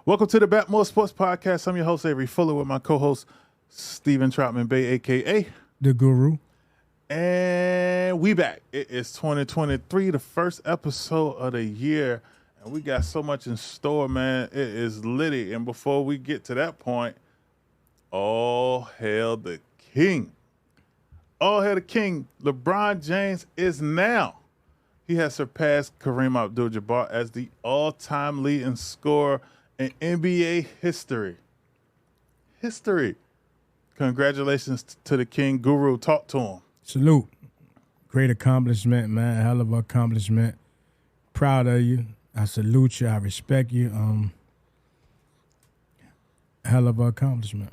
Welcome to the BetMoorSports podcast. I'm your host, Avery Fuller, with my co-host, Steven Troutman Bay, a.k.a. The Guru. And we back. It is 2023, the first episode of the year, and we got so much in store, man. It is litty. And before we get to that point, all hail the king. All hail the king. LeBron James is now. He has surpassed Kareem Abdul-Jabbar as the all-time leading scorer in NBA history. Congratulations to the king. Guru, talk to him. Salute. Great accomplishment, man. Hell of an accomplishment. Proud of you. I salute you. I respect you. Hell of an accomplishment.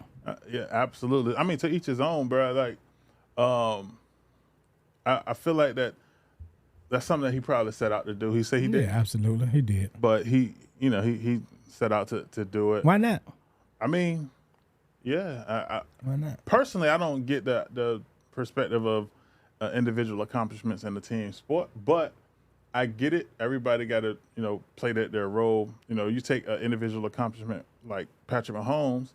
Yeah, absolutely. I mean, to each his own, bro. Like, I feel like that's something that he probably set out to do. He said he did. Yeah, absolutely. He did. But he set out to do it. Why not? I mean, yeah. Why not? Personally, I don't get the perspective of individual accomplishments in the team sport, but I get it. Everybody got to, play their role. You take an individual accomplishment like Patrick Mahomes,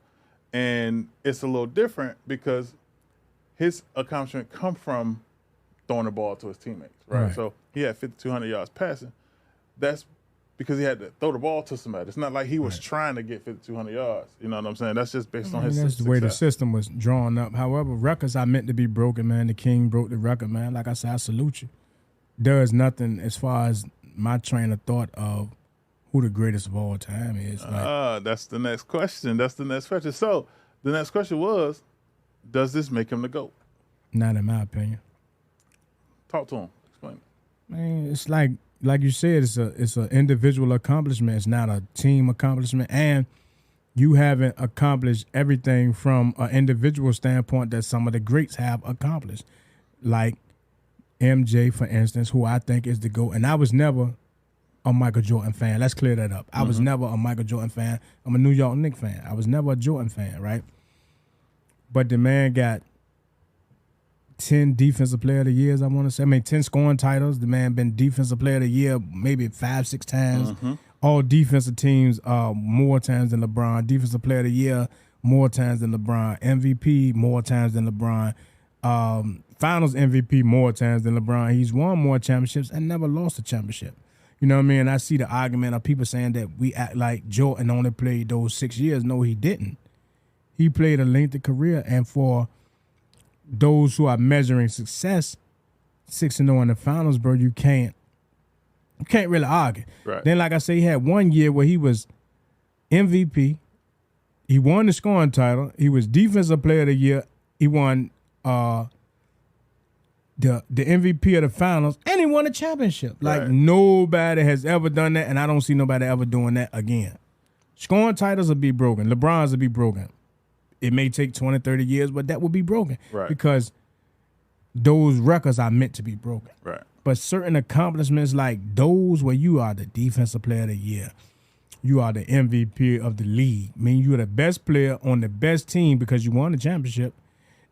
and it's a little different because his accomplishment come from throwing the ball to his teammates, right? So he had 5,200 yards passing. That's because he had to throw the ball to somebody. It's not like he was trying to get 5,200 yards. You know what I'm saying? That's just based on his success. That's the way the system was drawn up. However, records are meant to be broken, man. The king broke the record, man. Like I said, I salute you. Does nothing as far as my train of thought of who the greatest of all time is. That's the next question. So the next question was, does this make him the GOAT? Not in my opinion. Talk to him. Explain it. Man, it's like you said, it's an individual accomplishment. It's not a team accomplishment. And you haven't accomplished everything from an individual standpoint that some of the greats have accomplished. Like MJ, for instance, who I think is the GOAT. And I was never a Michael Jordan fan. Let's clear that up. I was never a Michael Jordan fan. I'm a New York Knicks fan. I was never a Jordan fan, right? But the man got 10 Defensive Player of the Years, I want to say. 10 scoring titles. The man been Defensive Player of the Year maybe 5-6 times. All defensive teams more times than LeBron. Defensive Player of the Year more times than LeBron. MVP more times than LeBron. Finals MVP more times than LeBron. He's won more championships and never lost a championship. You know what I mean? I see the argument of people saying that we act like Jordan only played those 6 years. No, he didn't. He played a lengthy career, and for those who are measuring success, 6-0 in the finals, bro, you can't really argue. Right. Then, like I say, he had 1 year where he was MVP. He won the scoring title. He was Defensive Player of the Year. He won the MVP of the finals, and he won a championship. Like, nobody has ever done that, and I don't see nobody ever doing that again. Scoring titles will be broken. LeBron's will be broken. It may take 20, 30 years, but that will be broken. Right. Because those records are meant to be broken. Right. But certain accomplishments like those where you are the Defensive Player of the Year, you are the MVP of the league. I mean, you're the best player on the best team because you won the championship.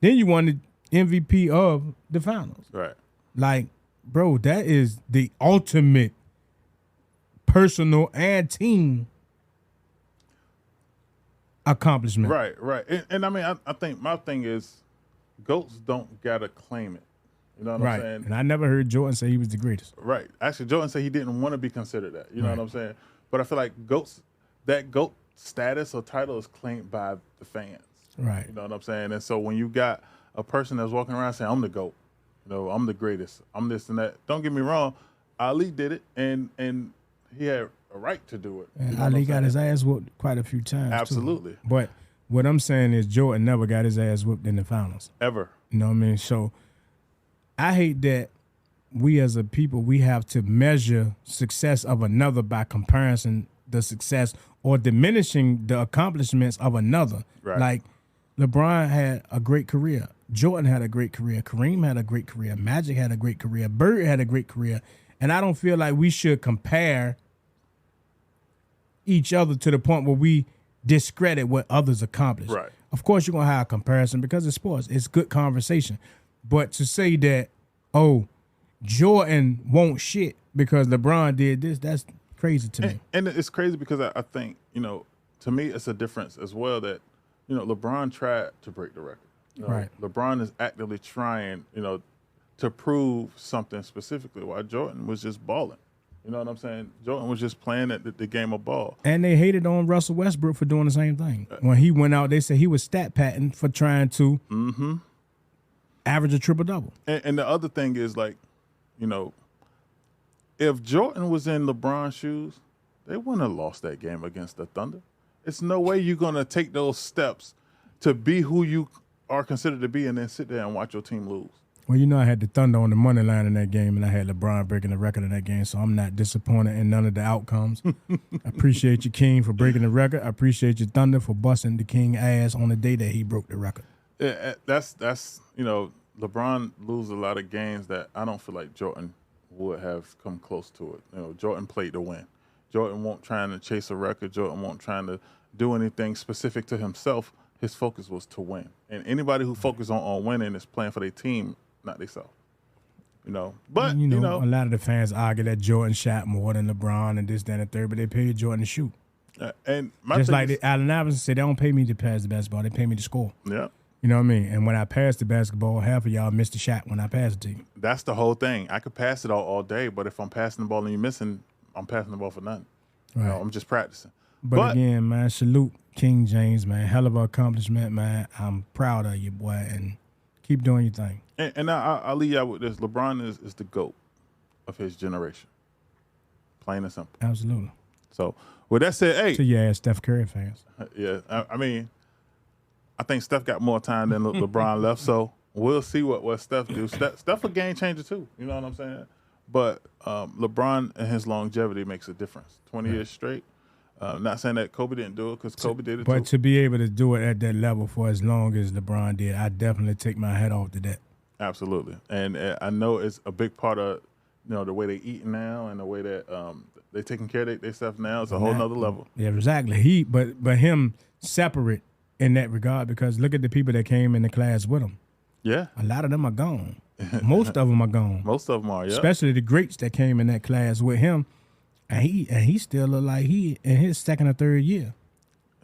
Then you won the MVP of the finals. Right. Like, bro, that is the ultimate personal and team accomplishment. Right. And I mean, I think my thing is GOATs don't got to claim it. You know what I'm saying? And I never heard Jordan say he was the greatest. Right. Actually, Jordan said he didn't want to be considered that. You know what I'm saying? But I feel like that GOAT status or title is claimed by the fans. Right. You know what I'm saying? And so when you got a person that's walking around saying, I'm the GOAT, I'm the greatest, I'm this and that. Don't get me wrong, Ali did it, and he had a right to do it. And Ali got his ass whooped quite a few times. Absolutely. Too. But what I'm saying is Jordan never got his ass whooped in the finals. Ever. You know what I mean? So I hate that we as a people, we have to measure success of another by comparison the success or diminishing the accomplishments of another. Right. Like LeBron had a great career. Jordan had a great career. Kareem had a great career. Magic had a great career. Bird had a great career. And I don't feel like we should compare each other to the point where we discredit what others accomplished. Right. Of course, you're going to have a comparison because it's sports. It's good conversation. But to say that, oh, Jordan won't shit because LeBron did this, that's crazy to me. And it's crazy because I think, to me, it's a difference as well that, LeBron tried to break the record. Right. LeBron is actively trying, to prove something specifically, while Jordan was just balling. You know what I'm saying? Jordan was just playing the game of ball. And they hated on Russell Westbrook for doing the same thing. When he went out, they said he was stat patting for trying to average a triple-double. And the other thing is, like, if Jordan was in LeBron's shoes, they wouldn't have lost that game against the Thunder. It's no way you're going to take those steps to be who you are considered to be and then sit there and watch your team lose. Well, I had the Thunder on the money line in that game, and I had LeBron breaking the record in that game, so I'm not disappointed in none of the outcomes. I appreciate you, King, for breaking the record. I appreciate you, Thunder, for busting the King ass on the day that he broke the record. Yeah, that's LeBron loses a lot of games that I don't feel like Jordan would have come close to it. Jordan played to win. Jordan won't trying to chase a record. Jordan won't trying to do anything specific to himself. His focus was to win. And anybody who focuses on winning is playing for their team, not themselves. But a lot of the fans argue that Jordan shot more than LeBron and this, that, and the third, but they paid Jordan to shoot. And just like Allen Iverson said, they don't pay me to pass the basketball; they pay me to score. Yeah. You know what I mean? And when I pass the basketball, half of y'all missed the shot when I pass it to you. That's the whole thing. I could pass it all day, but if I'm passing the ball and you're missing, I'm passing the ball for nothing. Right. I'm just practicing. But again, man, salute King James, man. Hell of an accomplishment, man. I'm proud of you, boy, and keep doing your thing. And I'll leave you out with this. LeBron is the GOAT of his generation. Plain and simple. Absolutely. So, with that said, hey. To your ass Steph Curry fans. Yeah, I mean, I think Steph got more time than LeBron left, so we'll see what Steph do. Steph a game changer too, you know what I'm saying? But LeBron and his longevity makes a difference. 20 years straight. Not saying that Kobe didn't do it because Kobe did it too. But to be able to do it at that level for as long as LeBron did, I definitely take my hat off to that. Absolutely. And I know it's a big part of the way they eat now and the way that they taking care of their stuff now. It's a whole nother level. Yeah, exactly. But him separate in that regard, because look at the people that came in the class with him. Yeah. A lot of them are gone. Most of them are gone. Most of them are, yeah. Especially the greats that came in that class with him. And he still look like he in his second or third year.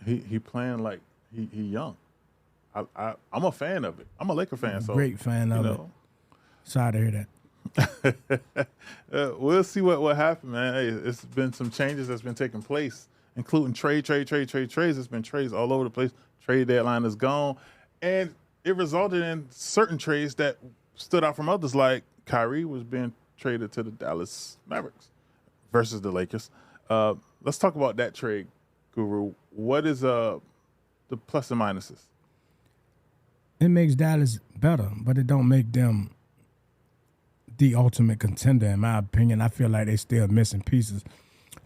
He playing like he young. I'm a fan of it. I'm a Laker fan. So great fan of it. Sorry to hear that. We'll see what happened, man. Hey, it's been some changes that's been taking place, including trades. It's been trades all over the place. Trade deadline is gone. And it resulted in certain trades that stood out from others, like Kyrie was being traded to the Dallas Mavericks versus the Lakers. Let's talk about that trade, Guru. What is the plus and minuses? It makes Dallas better, but it don't make them the ultimate contender, in my opinion. I feel like they still missing pieces.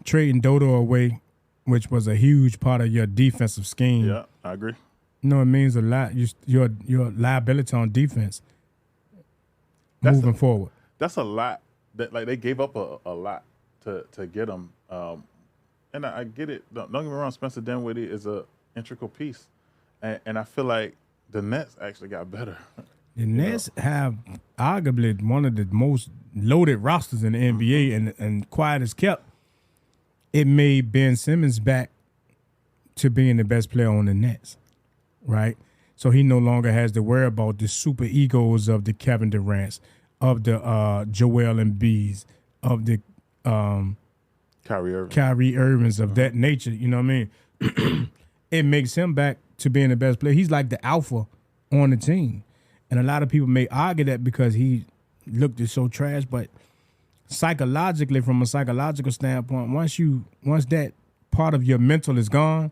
Trading Dodo away, which was a huge part of your defensive scheme. Yeah, I agree. It means a lot. Your liability on defense moving forward. That's a lot. That they gave up a lot to get them. And I get it. Don't get me wrong. Spencer Dinwiddie is a integral piece, and I feel like the Nets actually got better. The Nets have arguably one of the most loaded rosters in the NBA, and quiet as kept, it made Ben Simmons back to being the best player on the Nets, right? So he no longer has to worry about the super egos of the Kevin Durant's, of the Joel Embiid's, of the Kyrie Irving's of that nature. You know what I mean? It makes him back to being the best player. He's like the alpha on the team. And a lot of people may argue that because he looked so trash, but psychologically, from a psychological standpoint, once that part of your mental is gone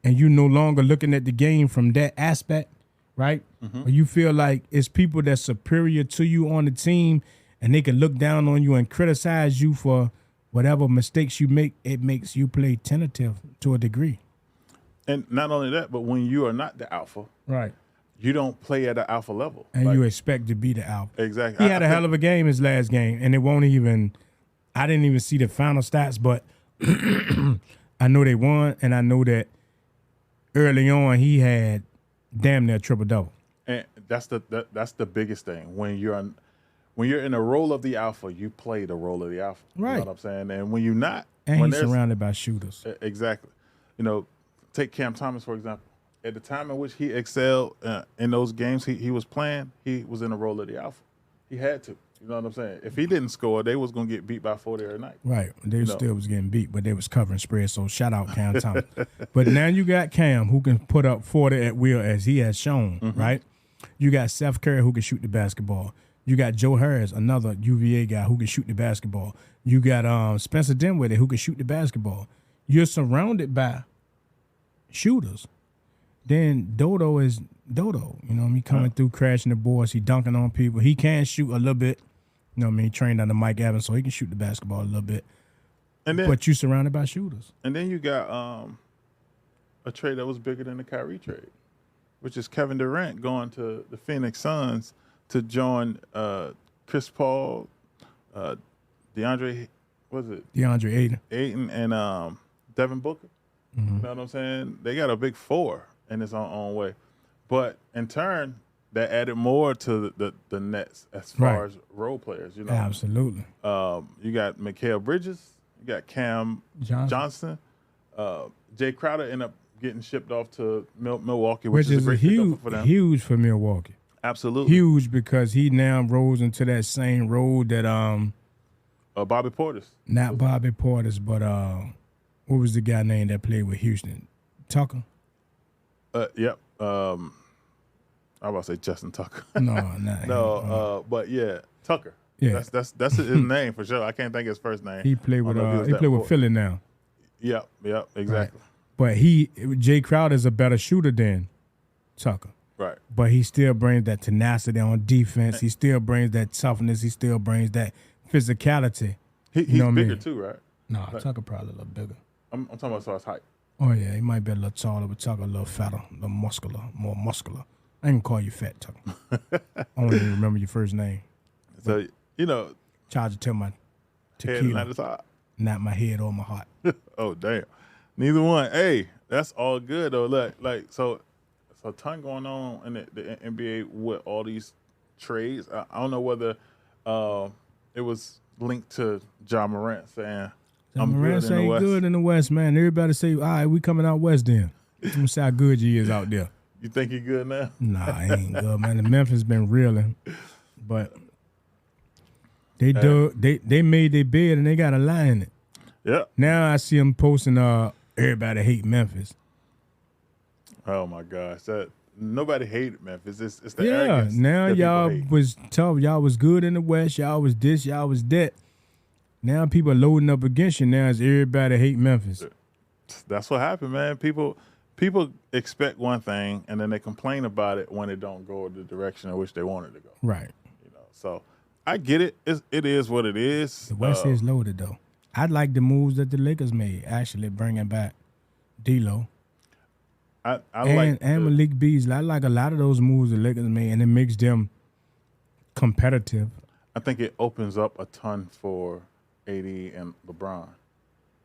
and you no longer looking at the game from that aspect, right? Or you feel like it's people that's superior to you on the team and they can look down on you and criticize you for whatever mistakes you make, it makes you play tentative to a degree. And not only that, but when you are not the alpha, Right. you don't play at an alpha level. And you expect to be the alpha. Exactly. He had a hell of a game his last game, and it won't even – I didn't even see the final stats, but I know they won, and I know that early on he had damn near triple-double. And that's the biggest thing. When you're in the role of the alpha, you play the role of the alpha. Right. You know what I'm saying? And when you're not – And he's surrounded by shooters. Exactly. You know, take Cam Thomas, for example. At the time in which he excelled in those games he was playing, he was in the role of the alpha. He had to. You know what I'm saying? If he didn't score, they was going to get beat by 40 every night. Right. They still was getting beat, but they was covering spreads, so shout out Cam Thomas. But now you got Cam who can put up 40 at will as he has shown, right? You got Seth Curry who can shoot the basketball. You got Joe Harris, another UVA guy who can shoot the basketball. You got Spencer Dinwiddie who can shoot the basketball. You're surrounded by shooters. Then Dodo is Dodo. You know what I mean? Coming through, crashing the boards. He dunking on people. He can shoot a little bit. You know what I mean? He trained under Mike Evans, so he can shoot the basketball a little bit. And then, but you surrounded by shooters. And then you got a trade that was bigger than the Kyrie trade, which is Kevin Durant going to the Phoenix Suns to join Chris Paul, DeAndre Ayton, and Devin Booker. You know what I'm saying? They got a big four in its own way. But in turn, that added more to the Nets as far as role players. You know, absolutely. You got Mikal Bridges, you got Cam Johnson. Jay Crowder ended up getting shipped off to Milwaukee, which is a great pickup for them. Huge for Milwaukee. Absolutely huge because he now rose into that same role that Bobby Portis. Not Bobby Portis, but what was the guy named that played with Houston? Tucker. Yep. I was about to say Justin Tucker. No, but yeah, Tucker. Yeah, that's his name for sure. I can't think of his first name. He played with with Philly now. Yep, exactly. Right. But Jay Crowder is a better shooter than Tucker. Right. But he still brings that tenacity on defense. He still brings that toughness. He still brings that physicality. He's bigger too, right? No, Tucker probably a little bigger. I'm talking about as far as height. Oh, yeah, he might be a little taller, but Tucker a little fatter, a little more muscular. I ain't gonna call you fat, Tucker. I don't even remember your first name. So, charge it to my tequila. Head, not, not my head or my heart. Oh, damn. Neither one. Hey, that's all good, though. So a ton going on in the NBA with all these trades. I don't know whether it was linked to Ja Morant saying, I'm good in the West. Good in the West, man. Everybody say, all right, we coming out West then. Let me see how good he is out there. You think he good now? Nah, he ain't good, man. The Memphis been reeling. But they made their bed and they got a lie in it. Yeah. Now I see them posting everybody hate Memphis. Oh my gosh. Nobody hated Memphis. It's the arrogance. Yeah, now y'all was tough. Y'all was good in the West. Y'all was this, y'all was that. Now people are loading up against you. Now it's everybody hate Memphis. That's what happened, man. People expect one thing and then they complain about it when it don't go the direction in which they want it to go. Right. So I get it. It is what it is. The West is loaded though. I like the moves that the Lakers made. Actually, bringing back D'Lo. And Malik Beasley. I like a lot of those moves the Lakers made, and it makes them competitive. I think it opens up a ton for AD and LeBron.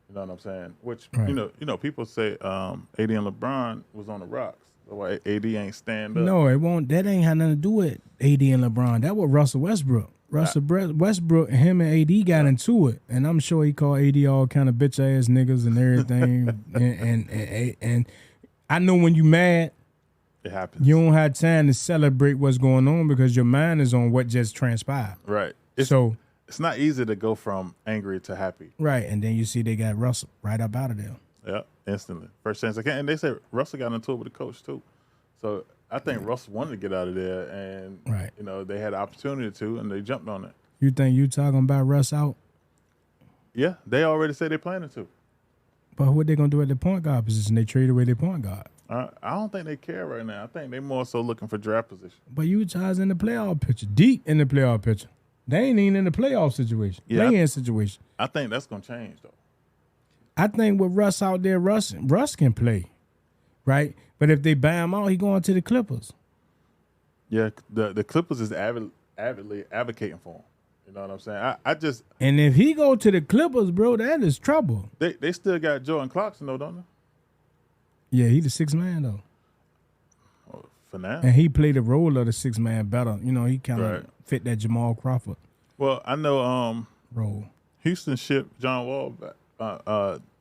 You know what I'm saying? Which right. People say AD and LeBron was on the rocks. So why AD ain't stand up? No, it won't. That ain't had nothing to do with AD and LeBron. That was Russell Westbrook. Westbrook, him and AD got into it, and I'm sure he called AD all kind of bitch ass niggas and everything. and I know when you mad, it happens. You don't have time to celebrate what's going on because your mind is on what just transpired. Right. It's not easy to go from angry to happy. Right, and then you see they got Russell right up out of there. Yeah, instantly. First chance I can. And they said Russell got into it with the coach too. So I think Russell wanted to get out of there, and right. They had the opportunity to, and they jumped on it. You think you talking about Russ out? Yeah, they already said they're planning to. But what they gonna do at the point guard position? They trade away their point guard. I don't think they care right now. I think they more so looking for draft position. But Utah's in the playoff picture, deep in the playoff picture. They ain't even in the playoff situation, play-in situation. I think that's gonna change though. I think with Russ out there, Russ can play, right? But if they buy him out, he going to the Clippers. Yeah, the Clippers is avidly advocating for him. You know what I'm saying? I just and if he go to the Clippers, bro, that is trouble. They still got Jordan Clarkson though, don't they? Yeah, he the sixth man though. For now. And he played the role of the sixth man better. You know, he kind of Right. fit that Jamal Crawford Well, I know role. Houston shipped John Wall back.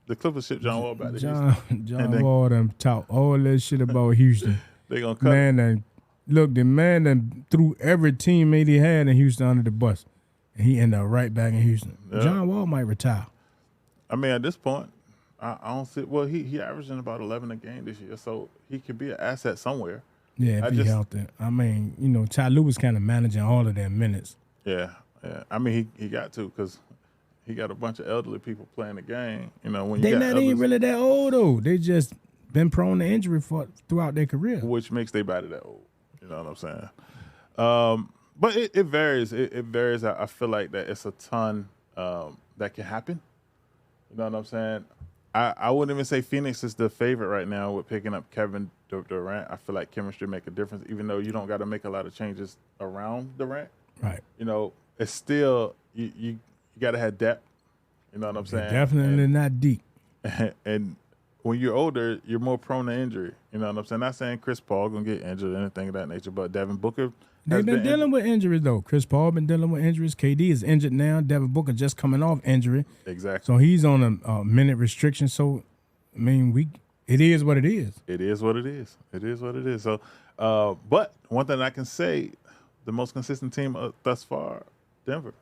The Clippers shipped John Wall back to John Houston. Wall done talk all that shit about Houston. They gonna cut Man, the man that threw every teammate he had in Houston under the bus. And he ended up right back in Houston. Yeah. John Wall might retire. I mean, at this point, I don't see. Well, he averaging about 11 a game this year, so he could be an asset somewhere. Yeah, if he healthy. I mean, you know, Ty Lue was kind of managing all of their minutes. Yeah. I mean, he got to because he got a bunch of elderly people playing the game. You know, when you They got not others, even really that old though. They just been prone to injury throughout their career. which makes their body that old. You know what I'm saying? But it varies. It varies. I feel like that it's a ton that can happen. You know what I'm saying? I wouldn't even say Phoenix is the favorite right now with picking up Kevin Durant. I feel like chemistry make a difference, even though you don't got to make a lot of changes around Durant. Right. You know, it's still you got to have depth. You know what I'm saying? Definitely not deep. And when you're older, you're more prone to injury. You know what I'm saying? Not saying Chris Paul gonna get injured or anything of that nature, but Devin Booker. They've been dealing with injuries though. Chris Paul been dealing with injuries. KD is injured now. Devin Booker just coming off injury. Exactly. So he's on a minute restriction. So I mean, it is what it is. It is what it is. It is what it is. So, but one thing I can say, the most consistent team thus far, Denver.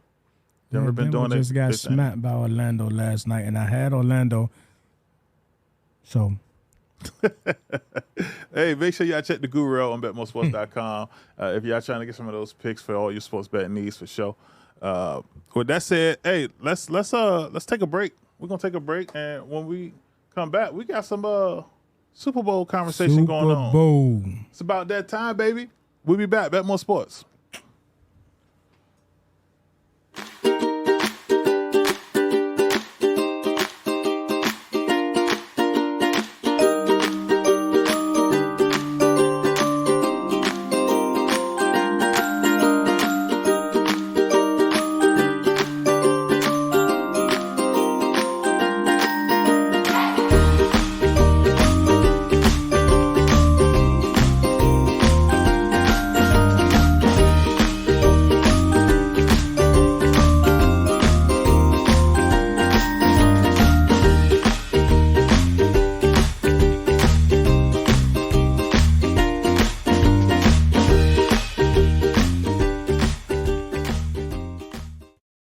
Denver been doing it. Just got smacked by Orlando last night, and I had Orlando. So. Hey, make sure y'all check the Guru out on BetMoorSports.com if y'all trying to get some of those picks for all your sports betting needs for sure. With that said, hey, let's take a break. We're gonna take a break, and when we come back, we got some Super Bowl conversation going on. Super Bowl. It's about that time, baby. We'll be back. Bet More Sports.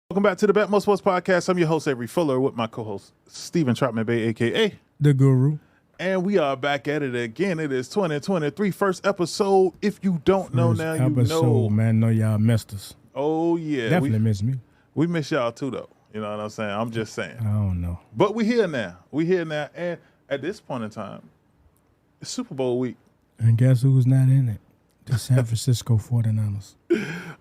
Welcome back to the Bet More Sports Podcast. I'm your host, Avery Fuller, with my co-host, Stephen Troutman Bay, a.k.a. The Guru. And we are back at it again. It is 2023, first episode. If you don't know now, you know. Man, know y'all missed us. Oh, yeah. Definitely missed me. We miss y'all too, though. You know what I'm saying? I'm just saying. I don't know. But we're here now. And at this point in time, it's Super Bowl week. And guess who's not in it? The San Francisco 49ers.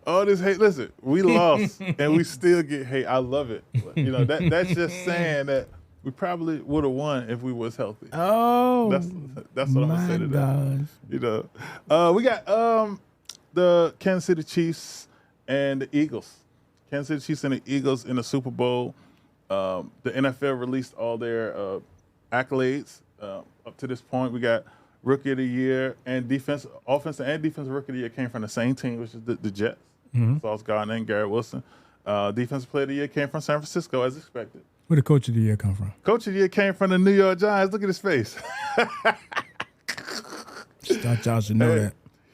All this hate. Listen, we lost and we still get hate. I love it. You know, that's just saying that we probably would have won if we was healthy. Oh, that's what I'm gonna say to that. gosh. You know, we got the Kansas City Chiefs and the Eagles. Kansas City Chiefs and the Eagles in the Super Bowl. The NFL released all their accolades up to this point. We got Rookie of the Year and offensive and defensive Rookie of the Year came from the same team, which is the Jets. Sauce Gardner and Garrett Wilson. Defensive Player of the Year came from San Francisco, as expected. Where did Coach of the Year come from? Coach of the Year came from the New York Giants. Look at his face. Just thought y'all should know that.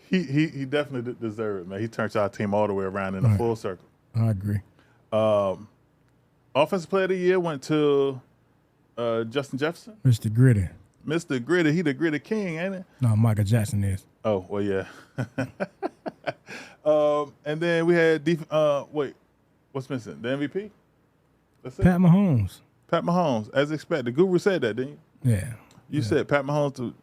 He definitely deserved it, man. He turned our team all the way around in a full circle. I agree. Offensive Player of the Year went to Justin Jefferson. Mr. Gritty. Mr. Gritty. He the Gritty King, ain't it? No, Michael Jackson is. Oh, well, yeah. And then we had wait, what's missing? The MVP? That's it? Pat Mahomes. Pat Mahomes, as expected. Guru said that, didn't you? Yeah. You said Pat Mahomes to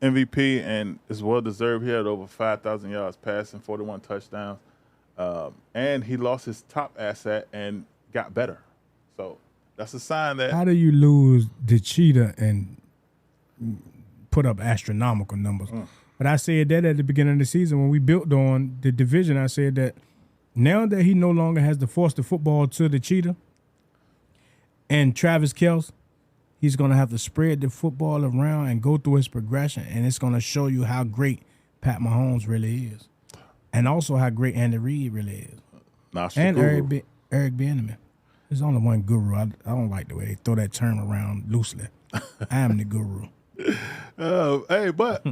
MVP, and it's well deserved. He had over 5,000 yards passing, 41 touchdowns. and he lost his top asset and got better. So that's a sign that. How do you lose the cheetah and put up astronomical numbers? But I said that at the beginning of the season when we built on the division. I said that now that he no longer has to force the football to the cheetah and Travis Kelce, he's going to have to spread the football around and go through his progression, and it's going to show you how great Pat Mahomes really is, and also how great Andy Reid really is, and Eric Bieniemy. There's only one guru. I don't like the way they throw that term around loosely. I am the guru. Hey, but,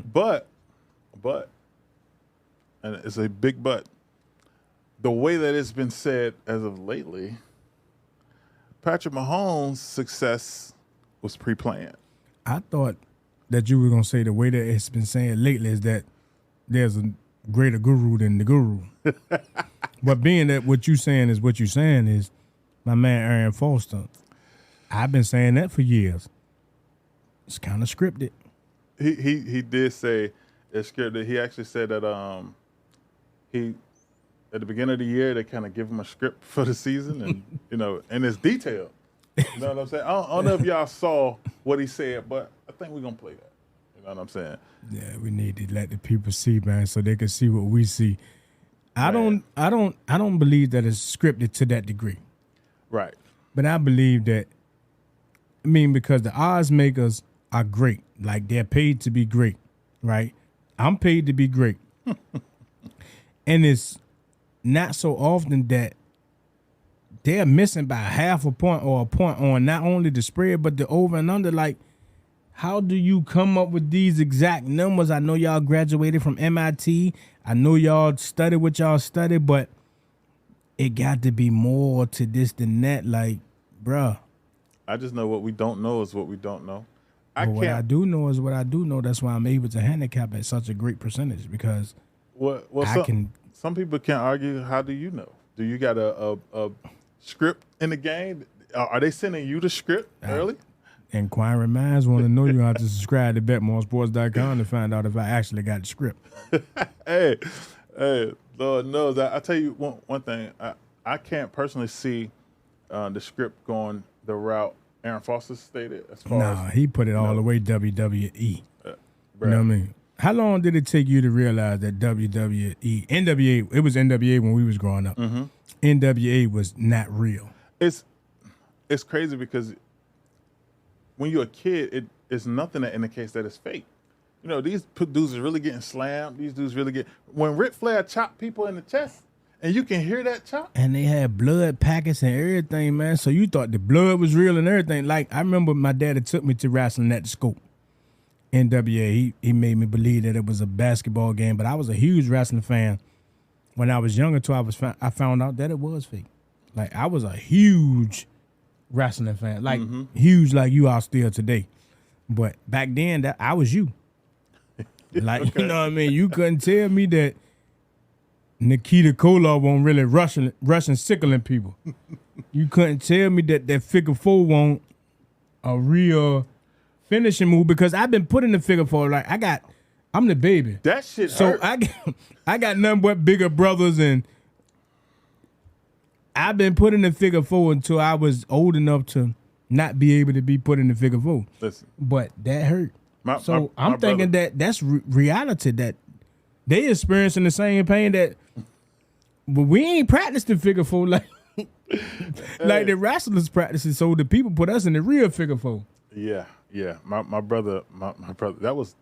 and it's a big but. The way that it's been said as of lately, Patrick Mahomes' success was pre-planned. I thought that you were going to say the way that it's been saying lately is that there's a greater guru than the guru. But being that what you're saying is my man Aaron Foster. I've been saying that for years. It's kind of scripted. He did say it's scripted. He actually said that he at the beginning of the year they kind of give him a script for the season, and and it's detailed. You know what I'm saying? I don't know if y'all saw what he said, but I think we're gonna play that. You know what I'm saying? Yeah, we need to let the people see, man, so they can see what we see. I don't believe that it's scripted to that degree. Right. But I believe that, because the odds makers are great. Like, they're paid to be great, right? I'm paid to be great. And it's not so often that they're missing by half a point or a point on not only the spread, but the over and under. Like, how do you come up with these exact numbers? I know y'all graduated from MIT. I know y'all studied what y'all studied, but it got to be more to this than that. Like, bruh. I just know what we don't know is what we don't know. What I do know is what I do know. That's why I'm able to handicap at such a great percentage, because some people can argue, how do you know? Do you got a script in the game? Are they sending you the script early? Inquiring minds want to know. You have to subscribe to BetMoorSports.com to find out if I actually got the script. Hey, Lord knows. I tell you one thing. I can't personally see the script going the route Aaron Foster stated. He put it all the way WWE. You know what I mean? How long did it take you to realize that NWA, it was NWA when we was growing up. Mm-hmm. NWA was not real. It's crazy because when you're a kid, it's nothing that indicates that it's fake. These dudes are really getting slammed. These dudes really get... When Ric Flair chopped people in the chest, and you can hear that chop. And they had blood packets and everything, man. So you thought the blood was real and everything. Like, I remember my daddy took me to wrestling at the Scope. NWA, he made me believe that it was a basketball game, but I was a huge wrestling fan. When I was younger, too, I found out that it was fake. Like, I was a huge wrestling fan, like huge, like you are still today. But back then, I was you. Like, okay. You know what I mean? You couldn't tell me that Nikita Koloff won't really rushing sickling people. You couldn't tell me that figure four won't a real finishing move, because I've been putting the figure four. Like, I'm the baby. That shit so hurt. I got nothing but bigger brothers, and I've been putting the figure four until I was old enough to not be able to be put in the figure four. Listen, but that hurt. I'm thinking that's reality, that they experiencing the same pain that, but we ain't practiced the figure four like like the wrestlers practicing. So the people put us in the real figure four. Yeah. My brother, that was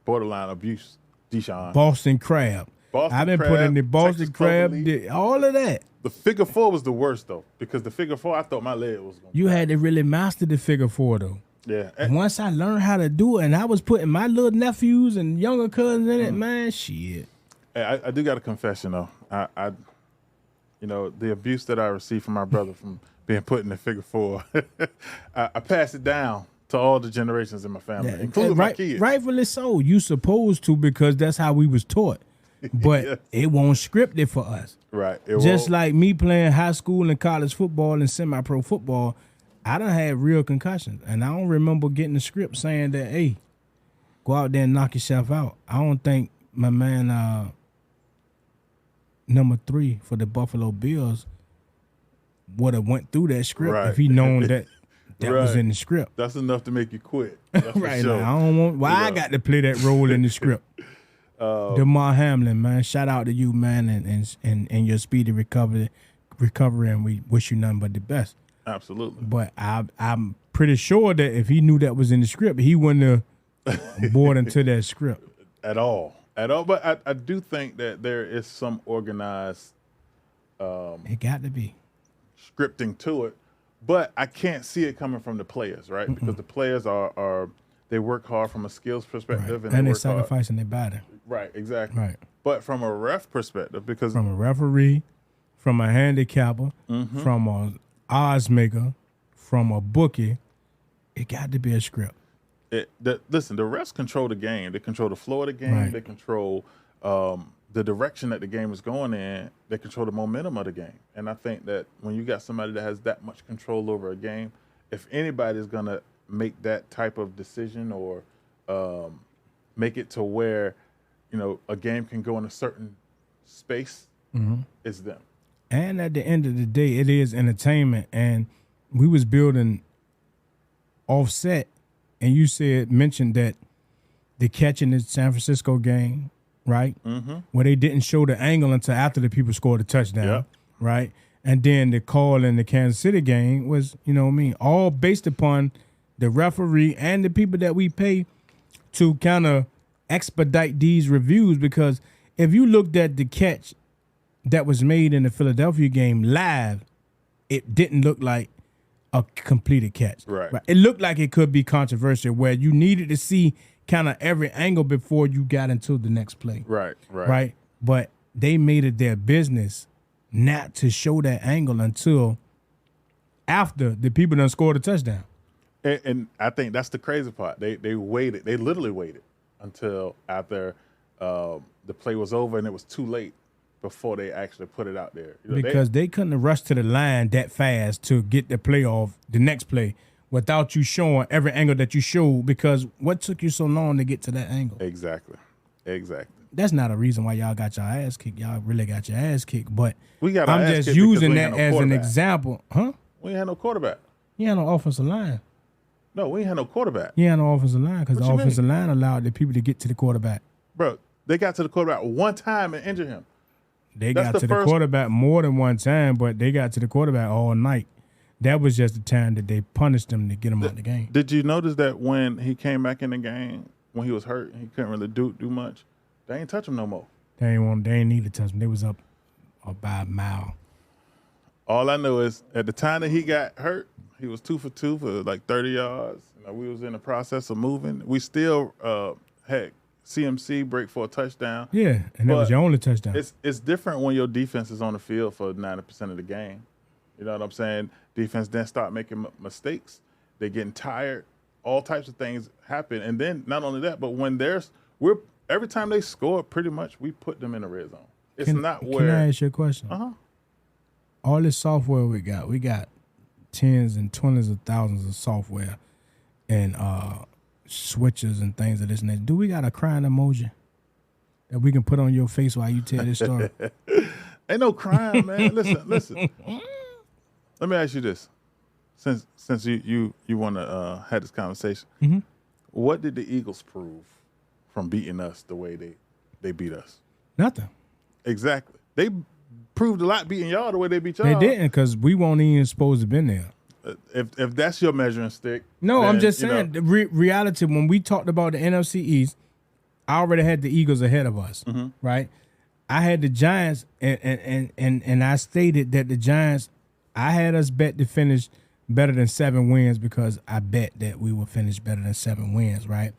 borderline abuse. Keshawn. Boston Crab. I've been putting the Boston Crab, all of that. The figure four was the worst though, because the figure four, I thought my leg was going. You had to really master the figure four though. Yeah. And once I learned how to do it, and I was putting my little nephews and younger cousins in it, man, shit. Hey, I do got a confession though. I the abuse that I received from my brother from being put in the figure four, I passed it down to all the generations in my family, including my kids. Rightfully so. You supposed to, because that's how we was taught. But yes. It won't script it for us. Right. Just like me playing high school and college football and semi-pro football, I done had real concussions. And I don't remember getting the script saying that, hey, go out there and knock yourself out. I don't think my man number 3 for the Buffalo Bills would have went through that script Right. if he known that was Right. in the script. That's enough to make you quit. That's for Right. sure. Like, I don't want. Why I got to play that role in the script? DeMar Hamlin, man. Shout out to you, man, and your speedy recovery, and we wish you nothing but the best. Absolutely. But I'm pretty sure that if he knew that was in the script, he wouldn't have bought into that script At all. But I do think that there is some organized it got to be. scripting to it, but I can't see it coming from the players, right? Because the players are they work hard from a skills perspective, Right. and they're work hard. sacrificing their body. Right, exactly. Right. But from a ref perspective, because From a referee, from a handicapper, from a odds maker, from a bookie, it got to be a script. listen, the refs control the game. They control the flow of the game. Right. They control the direction that the game is going in. They control the momentum of the game. And I think that when you got somebody that has that much control over a game, if anybody's going to make that type of decision or make it to where, a game can go in a certain space, it's them. And at the end of the day, it is entertainment. And we was building offset, and you mentioned that the catch in the San Francisco game, right? Where they didn't show the angle until after the people scored a touchdown, Yep. right? And then the call in the Kansas City game was, all based upon the referee and the people that we pay to kind of expedite these reviews. Because if you looked at the catch that was made in the Philadelphia game live, it didn't look like a completed catch. Right. It looked like it could be controversial, where you needed to see kind of every angle before you got into the next play. Right. But they made it their business not to show that angle until after the people done scored a touchdown. And I think that's the crazy part. They waited. They literally waited until after the play was over and it was too late before they actually put it out there. Because they couldn't have rushed to the line that fast to get the play off the next play without you showing every angle that you showed. Because what took you so long to get to that angle? Exactly. That's not a reason why y'all got your ass kicked. Y'all really got your ass kicked. But We got our I'm ass just kicked using because that we ain't had no as an quarterback. example. Huh? We ain't had no quarterback. You had no offensive line. No, we ain't had no quarterback. You had no offensive line because What the you offensive line allowed the people to get to the quarterback. Bro, they got to the quarterback one time and injured him. They That's got the to the first- quarterback more than one time, but they got to the quarterback all night. That was just the time that they punished him to get him out the game. Did you notice that when he came back in the game, when he was hurt, he couldn't really do much? They ain't touch him no more. They ain't need to touch him. They was up by a mile. All I know is at the time that he got hurt, he was 2 for 2 for like 30 yards. We was in the process of moving. We still had CMC break for a touchdown. Yeah, and that was But your only touchdown. It's different when your defense is on the field for 90% of the game. You know what I'm saying? Defense then start making mistakes. They're getting tired. All types of things happen. And then not only that, but when every time they score, pretty much we put them in the red zone. It's not where. Can I ask you a question? Uh-huh. All this software we got tens and 20s of thousands of software and switches and things of this and that. Do we got a crying emoji that we can put on your face while you tell this story? Ain't no crime, man. Listen. Let me ask you this. Since you want to have this conversation, what did the Eagles prove from beating us the way they beat us? Nothing. Exactly. They proved a lot beating y'all the way they beat y'all. They didn't, because we weren't even supposed to have been there. If that's your measuring stick. No, then, I'm just saying, the reality, when we talked about the NFC East, I already had the Eagles ahead of us, right? I had the Giants, and I stated that the Giants, I had us bet to finish better than 7 wins because I bet that we would finish better than 7 wins, right?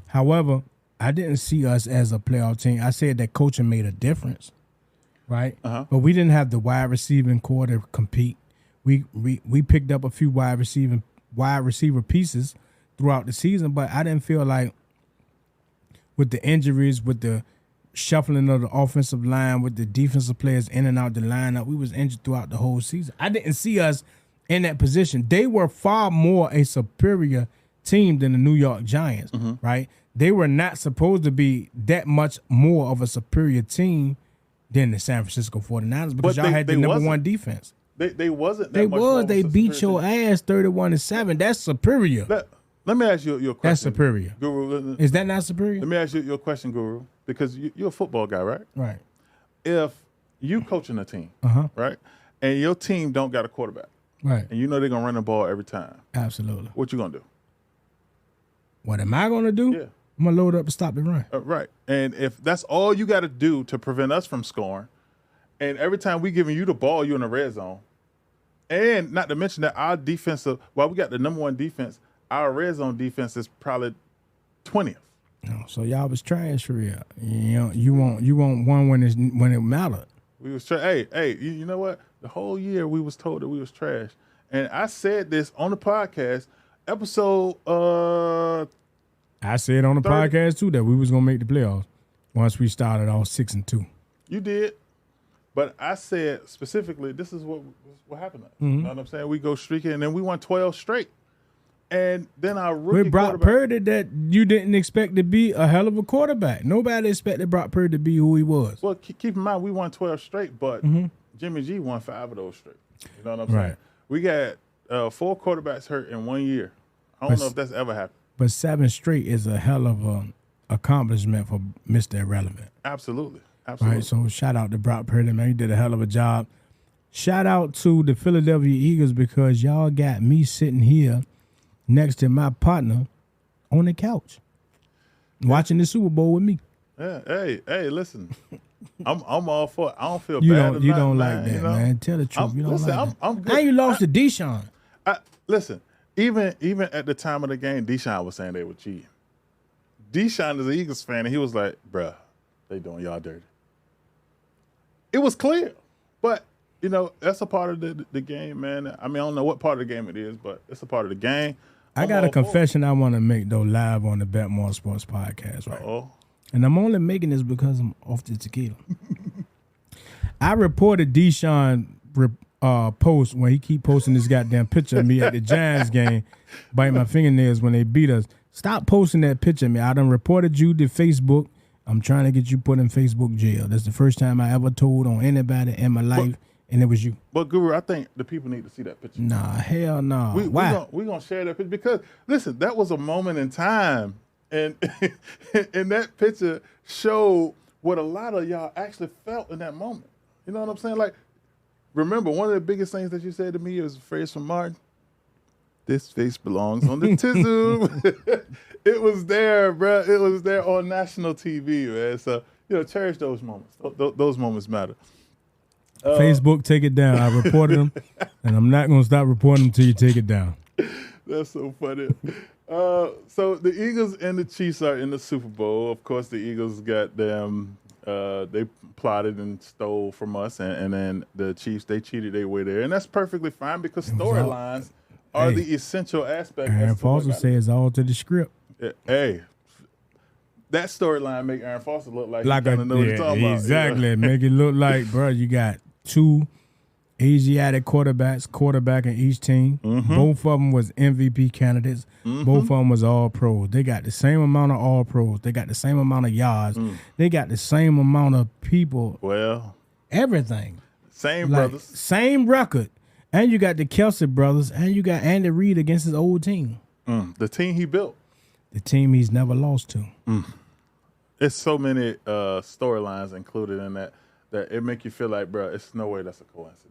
However, I didn't see us as a playoff team. I said that coaching made a difference, right? But we didn't have the wide receiving core to compete. We picked up a few wide receiver pieces throughout the season, but I didn't feel like with the injuries, with the shuffling of the offensive line, with the defensive players in and out the lineup, we was injured throughout the whole season. I didn't see us in that position. They were far more a superior team than the New York Giants, right? They were not supposed to be that much more of a superior team than the San Francisco 49ers because But y'all had the number one defense. They wasn't that They much more was. of a They beat superior your ass 31-7. That's superior. Let me ask you your question. That's superior. Guru. Is that not superior? Let me ask you your question, Guru, because you're a football guy, right? Right. If you coaching a team, right, and your team don't got a quarterback, right, and you know they're going to run the ball every time. Absolutely. What you going to do? What am I going to do? Yeah. I'm going to load up and stop the run. Right. And if that's all you got to do to prevent us from scoring, and every time we giving you the ball, you're in the red zone, and not to mention that our defensive, while we got the number one defense, our red zone defense is probably 20th. Oh, so y'all was trash for real. You know, you want one when it mattered. We was trash. Hey, you know what? The whole year we was told that we was trash, and I said this on the podcast episode. I said on the 30. podcast too that we was gonna make the playoffs once we started off 6-2. You did, but I said specifically this is what happened. You know what I'm saying? We go streaking, and then we won 12 straight. And then our rookie with Brock Purdy, that you didn't expect to be a hell of a quarterback. Nobody expected Brock Purdy to be who he was. Well, keep in mind we won 12 straight, but Jimmy G won 5 of those straight. You know what I'm saying? Right. We got 4 quarterbacks hurt in 1 year. I don't know if that's ever happened. But 7 straight is a hell of a accomplishment for Mr. Irrelevant. Absolutely. Right. So shout out to Brock Purdy, man. He did a hell of a job. Shout out to the Philadelphia Eagles because y'all got me sitting here next to my partner on the couch, watching the Super Bowl with me. Yeah, hey, listen, I'm all for it. I don't feel You bad. You don't like man, that, you know? man. Tell the truth. You don't listen, like that. I'm good. Now you lost to Deshaun. Listen, even at the time of the game, Deshaun was saying they were cheating. Deshaun is an Eagles fan, and he was like, bruh, they doing y'all dirty. It was clear, but you know, that's a part of the game, man. I mean, I don't know what part of the game it is, but it's a part of the game. I got a confession I want to make, though, live on the BetMoorSports podcast, right? Uh-oh. And I'm only making this because I'm off the tequila. I reported Deshaun post when he keep posting this goddamn picture of me at the Giants game, biting my fingernails when they beat us. Stop posting that picture of me. I done reported you to Facebook. I'm trying to get you put in Facebook jail. That's the first time I ever told on anybody in my life. And it was you. But, Guru, I think the people need to see that picture. Nah, hell no. Why? We're going to share that picture because, listen, that was a moment in time. And and that picture showed what a lot of y'all actually felt in that moment. You know what I'm saying? Like, remember, one of the biggest things that you said to me was a phrase from Martin. This face belongs on the tissue. It was there, bro. It was there on national TV, man. So, you know, cherish those moments. Those moments matter. Facebook, take it down. I reported them, and I'm not going to stop reporting them until you take it down. That's so funny. So the Eagles and the Chiefs are in the Super Bowl. Of course, the Eagles got them. They plotted and stole from us, and then the Chiefs, they cheated their way there. And that's perfectly fine because storylines are the essential aspect. Aaron Foster says all to the script. Hey, that storyline make Aaron Foster look like he kind of know what he's talking about. Exactly. You know? Make it look like, bro, you got 2 Asiatic quarterback in each team. Both of them was MVP candidates. Both of them was all pros. They got the same amount of all pros. They got the same amount of yards. They got the same amount of people. Well, everything. Same brothers. Same record. And you got the Kelsey brothers, and you got Andy Reid against his old team. The team he built. The team he's never lost to. There's so many storylines included in that it make you feel like, bro, it's no way that's a coincidence.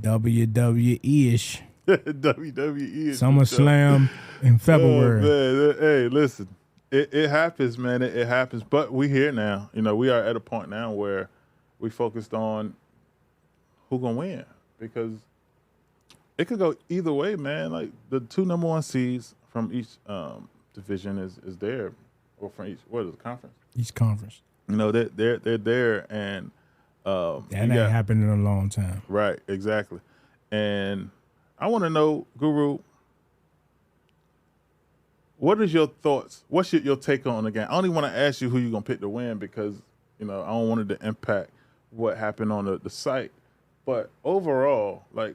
WWE-ish. WWE. SummerSlam in February. Man. Hey, listen, it happens, man. It happens. But we here now. You know, we are at a point now where we focused on who gonna win because it could go either way, man. Like the 2 number 1 seeds from each division is there, or from each conference. Each conference. You know, they're there, and that ain't happened in a long time. Right, exactly. And I want to know, Guru, what is your thoughts? What's your take on the game? I only want to ask you who you're gonna pick to win because you know I don't want it to impact what happened on the site. But overall, like,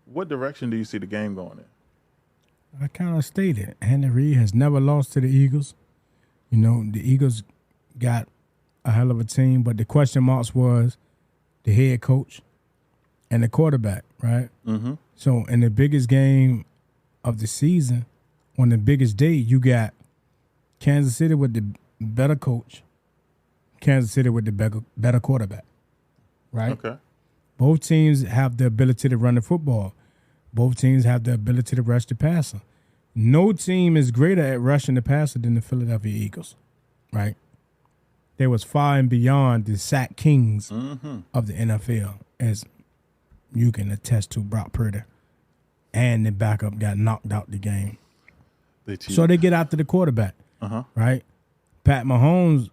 what direction do you see the game going in? I kind of stated, Andy Reid has never lost to the Eagles. You know, the Eagles got a hell of a team, but the question marks was the head coach, and the quarterback, right? Mm-hmm. So in the biggest game of the season, on the biggest day, you got Kansas City with the better coach, Kansas City with the better quarterback, right? Okay. Both teams have the ability to run the football. Both teams have the ability to rush the passer. No team is greater at rushing the passer than the Philadelphia Eagles, right? They was far and beyond the sack kings of the NFL, as you can attest to. Brock Purdy and the backup got knocked out the game. So they get after the quarterback, right? Pat Mahomes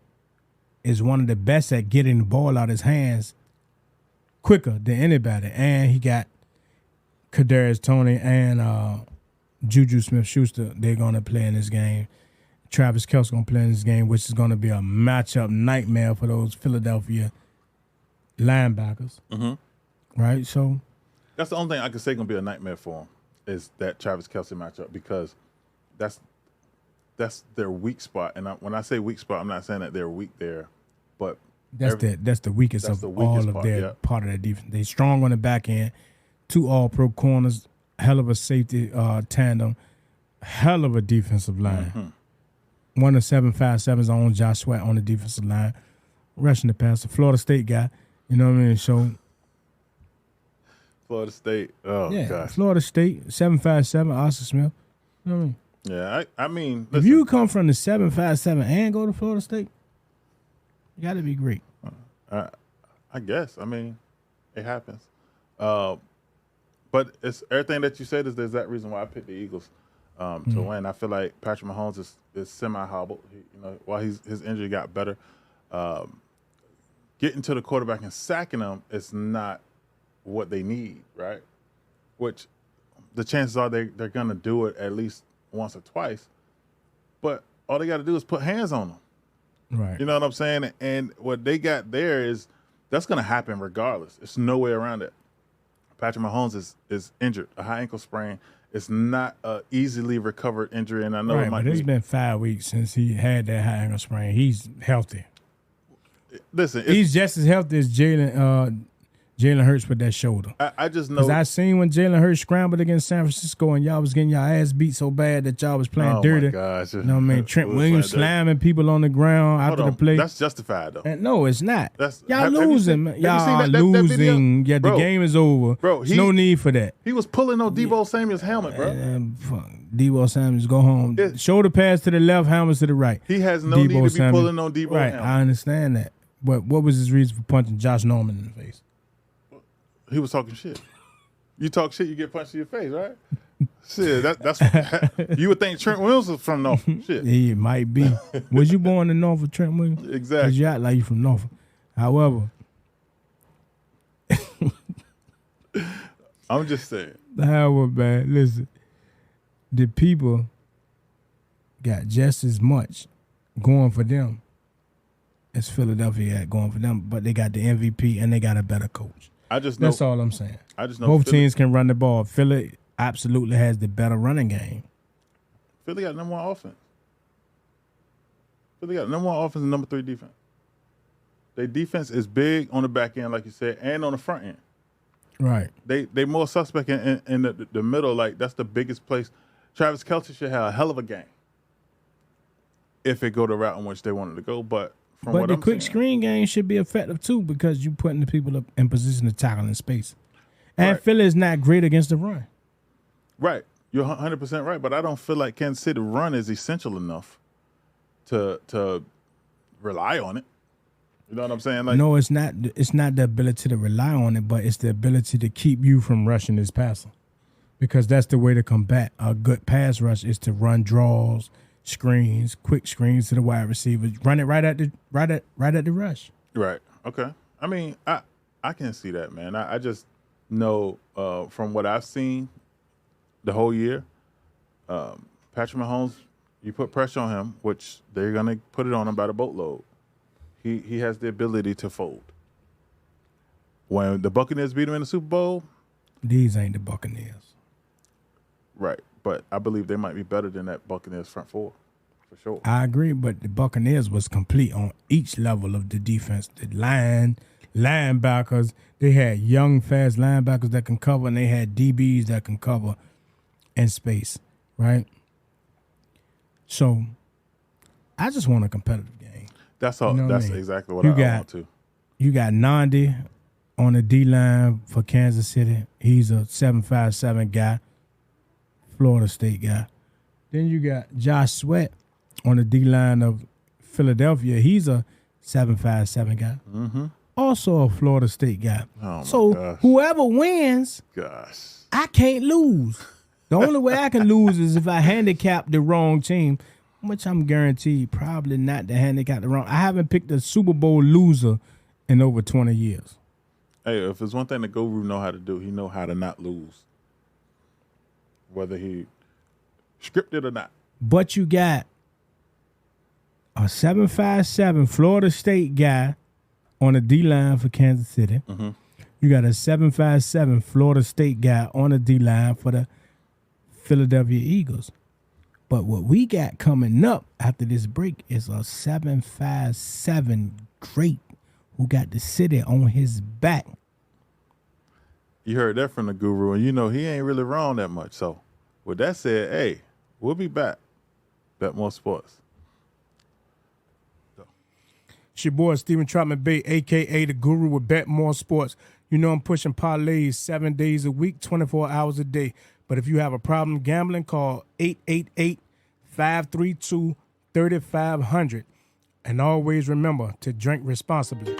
is one of the best at getting the ball out of his hands quicker than anybody. And he got Kadarius Toney and Juju Smith-Schuster. They're going to play in this game. Travis Kelce going to play in this game, which is going to be a matchup nightmare for those Philadelphia linebackers. Right? So that's the only thing I can say going to be a nightmare for them is that Travis Kelce matchup, because that's their weak spot. And when I say weak spot, I'm not saying that they're weak there, but that's the weakest of all of their part of their defense. They strong on the back end, 2 all-pro corners, hell of a safety tandem, hell of a defensive line. One of 757's own Josh Sweat on the defensive line, rushing the passer. Florida State guy, you know what I mean? So Florida State, gosh. Florida State, 757, Austin Smith. You know what I mean? Yeah, I mean, if you come from the 757 and go to Florida State, you got to be great. I guess. I mean, it happens. But it's everything that you said is the exact reason why I picked the Eagles to win. I feel like Patrick Mahomes is semi-hobbled. While his injury got better, getting to the quarterback and sacking him is not what they need, right? Which the chances are they're going to do it at least once or twice. But all they got to do is put hands on them. Right. You know what I'm saying? And what they got there is that's going to happen regardless. There's no way around it. Patrick Mahomes is injured, a high ankle sprain. It's not an easily recovered injury, and I know it might be. It's been 5 weeks since he had that high ankle sprain. He's healthy. Listen, he's just as healthy as Jalen Hurts with that shoulder. I just know. Because I seen when Jalen Hurts scrambled against San Francisco and y'all was getting your ass beat so bad that y'all was playing dirty. Oh, my gosh. You know what I mean? Trent Williams slamming people on the ground after the play. That's justified, though. And no, it's not. Y'all losing. Y'all losing. Yeah, the game is over. Bro, there's no need for that. He was pulling on Deebo Samuel's helmet, bro. Deebo Samuels, go home. Shoulder pass to the left, helmet to the right. He has no need to be pulling on Deebo Right, I understand that. But what was his reason for punching Josh Norman in the face? He was talking shit. You talk shit, you get punched in your face, right? Shit, that's you would think Trent Williams was from Norfolk. Shit, he might be. Was you born in Norfolk, Trent Williams? Exactly. Because you act like you from Norfolk. However, I'm just saying. However, man, listen, the people got just as much going for them as Philadelphia had going for them, but they got the MVP and they got a better coach. I just know. That's all I'm saying. I just know both teams can run the ball. Philly absolutely has the better running game. Philly got number 1 offense. Philly got number 1 offense and number 3 defense. Their defense is big on the back end, like you said, and on the front end. Right. They more suspect in the middle. Like, that's the biggest place. Travis Kelce should have a hell of a game if it go the route in which they wanted to go. But the quick screen game should be effective too, because you're putting the people up in position to tackle in space. And right. Philly is not great against the run. Right. You're 100% right, but I don't feel like Kansas City run is essential enough to rely on it. You know what I'm saying? Like, no, it's not. It's not the ability to rely on it, but it's the ability to keep you from rushing this passer, because that's the way to combat a good pass rush is to run draws, screens, quick screens to the wide receivers, run it right at the rush. Right. Okay. I mean, I can see that, man. I just know from what I've seen the whole year, Patrick Mahomes, you put pressure on him, which they're gonna put it on him by the boatload. He has the ability to fold. When the Buccaneers beat him in the Super Bowl, these ain't the Buccaneers. Right. But I believe they might be better than that Buccaneers front four, for sure. I agree, but the Buccaneers was complete on each level of the defense. The line, linebackers. They had young, fast linebackers that can cover, and they had DBs that can cover in space, right? So I just want a competitive game. That's all. You know what I That's mean? exactly what You I got want to. you got Nandi on the D line for Kansas City. He's a 7.57 guy, Florida State guy. Then you got Josh Sweat on the D line of Philadelphia. He's a 7.57 guy. Mm-hmm. Also a Florida State guy. Oh my So gosh. whoever wins, Gosh. I can't lose. The only way I can lose is if I handicap the wrong team, which I'm guaranteed probably not to handicap the wrong. I haven't picked a Super Bowl loser in over 20 years. Hey, if there's one thing the Guru know how to do, he know how to not lose. Whether he scripted or not. But you got a 7.57 Florida State guy on the D line for Kansas City. Mm-hmm. You got a 7.57 Florida State guy on the D line for the Philadelphia Eagles. But what we got coming up after this break is a 7.57 great who got the city on his back. You heard that from the Guru, and you know he ain't really wrong that much. So, with that said, hey, we'll be back. BetMoorSports. It's your boy, Stephen Trotman Bay, a.k.a. The Guru with BetMoorSports. You know I'm pushing parlays 7 days a week, 24 hours a day. But if you have a problem gambling, call 888-532-3500. And always remember to drink responsibly.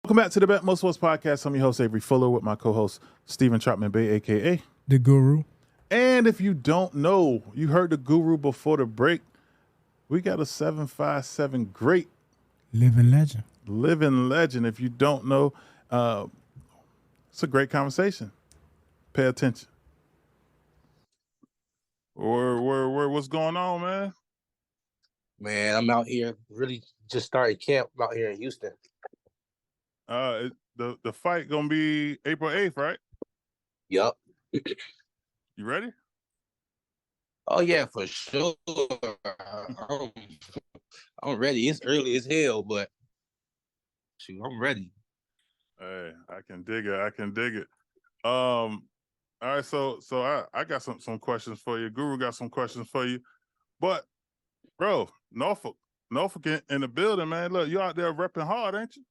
Welcome back to the BetMoorSports podcast. I'm your host, Avery Fuller, with my co-host, Stephen Trotman Bay, a.k.a. The Guru. And if you don't know, you heard the Guru before the break. We got a 7.57 great Living legend. living legend. If you don't know, it's a great conversation. Pay attention. What's going on, man? Man, I'm out here. Really just started camp out here in Houston. The fight gonna be April 8th, right? Yup. You ready? Oh yeah, for sure. I'm ready. It's early as hell, but shoot, I'm ready. Hey, I can dig it. All right, so I got some questions for you. Guru got some questions for you. But bro, Norfolk in the building, man. Look, you out there repping hard, ain't you?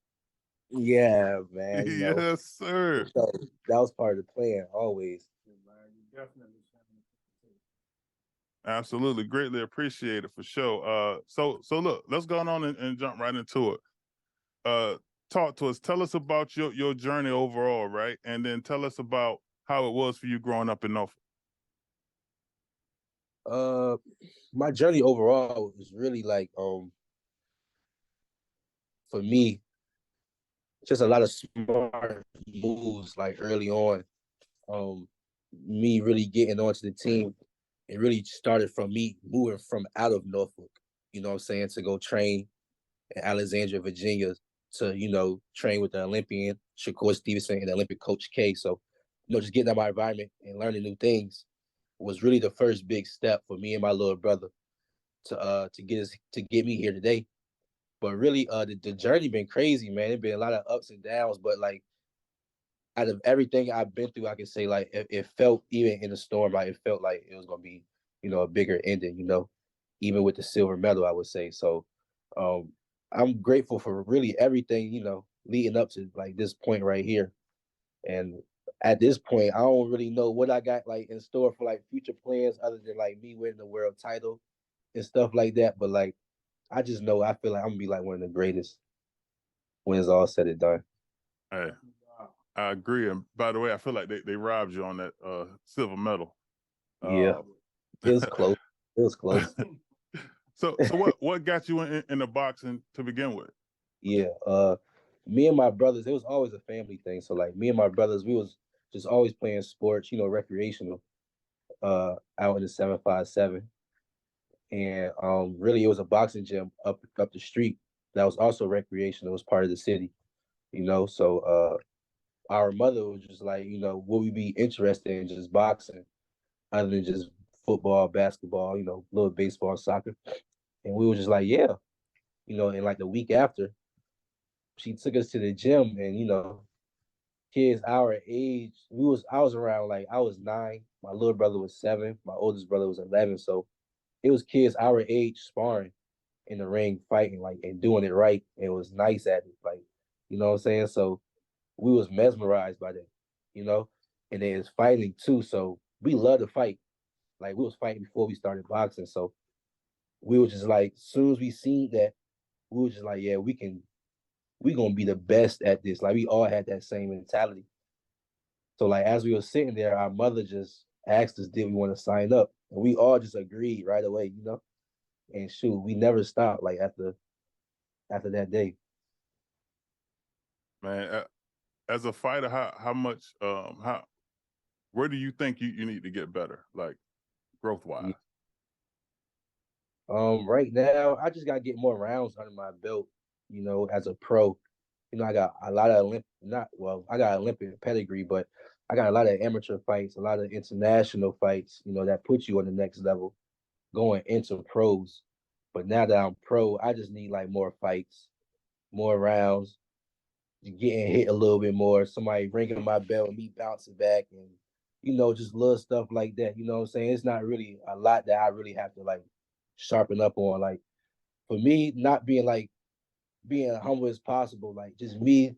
Yeah, man. Yes, sir. So that was part of the plan, always. Absolutely, greatly appreciated for sure. So look, let's go on and jump right into it. Talk to us. Tell us about your journey overall, right? And then tell us about how it was for you growing up in Norfolk. My journey overall was really like for me, just a lot of smart moves like early on. Me really getting onto the team, it really started from me moving from out of Norfolk, you know what I'm saying, to go train in Alexandria, Virginia, to, train with the Olympian Shakur Stevenson and the Olympic coach K. So, just getting out of my environment and learning new things was really the first big step for me and my little brother to get me here today. But really, the journey been crazy, man. It's been a lot of ups and downs, but like out of everything I've been through, I can say like it felt, even in the storm, like it felt like it was gonna be, a bigger ending, even with the silver medal, I would say. So I'm grateful for really everything, leading up to like this point right here. And at this point, I don't really know what I got like in store for like future plans other than like me winning the world title and stuff like that. But like I just know I feel like I'm gonna be like one of the greatest when it's all said and done. Hey, I agree. And by the way, I feel like they robbed you on that silver medal. Yeah, it was close. It was close. So what got you in the boxing to begin with? Yeah. Me and my brothers, it was always a family thing. So like me and my brothers, we was just always playing sports, recreational, out in the 757. And really it was a boxing gym up the street that was also recreational. It was part of the city. So our mother was just like, would we be interested in just boxing other than just football, basketball, a little baseball, soccer. And we were just like, yeah, and like the week after, she took us to the gym and, kids our age, I was around, like I was 9, my little brother was 7, my oldest brother was 11. So it was kids our age sparring in the ring, fighting, like, and doing it right. It was nice at it. Like, you know what I'm saying? So we was mesmerized by that. And then it's fighting too. So we love to fight. Like we was fighting before we started boxing. So we were just like, as soon as we seen that, we were just like, yeah, we gonna be the best at this. Like we all had that same mentality. So like as we were sitting there, our mother just asked us, did we want to sign up? And we all just agreed right away. And shoot, we never stopped like after that day. Man, as a fighter, how much how where do you think you need to get better, like growth wise? Right now, I just gotta get more rounds under my belt. As a pro, I got a lot of I got Olympic pedigree, but I got a lot of amateur fights, a lot of international fights. That put you on the next level, going into pros. But now that I'm pro, I just need like more fights, more rounds, getting hit a little bit more, somebody ringing my bell and me bouncing back, and just little stuff like that. You know what I'm saying? It's not really a lot that I really have to like sharpen up on. Like for me, not being humble as possible, like just me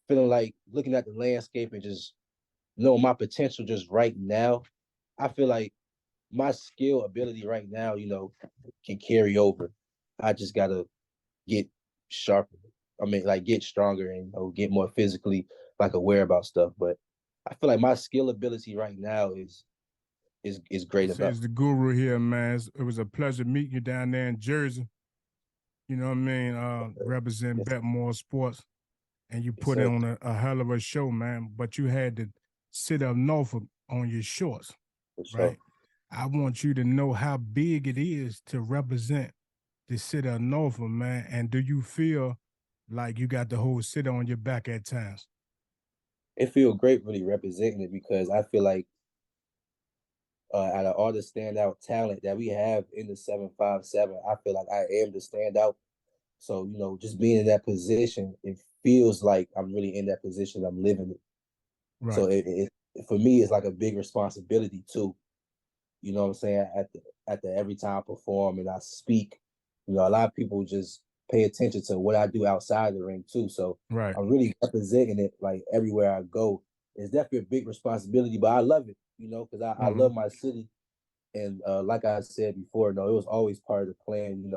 feeling like looking at the landscape and just knowing my potential just right now. I feel like my skill ability right now, can carry over. I just gotta get sharper. I mean, like get stronger and get more physically like aware about stuff. But I feel like my skill ability right now is great enough. Says the guru here, man. It was a pleasure meeting you down there in Jersey. You know what I mean? Representing Yes, BetMoorSports, and you yes, put sir. on a hell of a show, man. But you had to sit up Norfolk on your shorts, For sure. right? I want you to know how big it is to represent the city of Norfolk, man. And do you feel like you got the whole city on your back at times? It feels great really representing it because I feel like out of all the standout talent that we have in the 757, I feel like I am the standout. So, just being in that position, it feels like I'm really in that position. I'm living it. Right. So for me, it's like a big responsibility too. You know what I'm saying? At the every time I perform and I speak, a lot of people just pay attention to what I do outside the ring too. So Right. I'm really representing it like everywhere I go. It's definitely a big responsibility, but I love it, because I Mm-hmm. love my city. And like I said before, no, it was always part of the plan,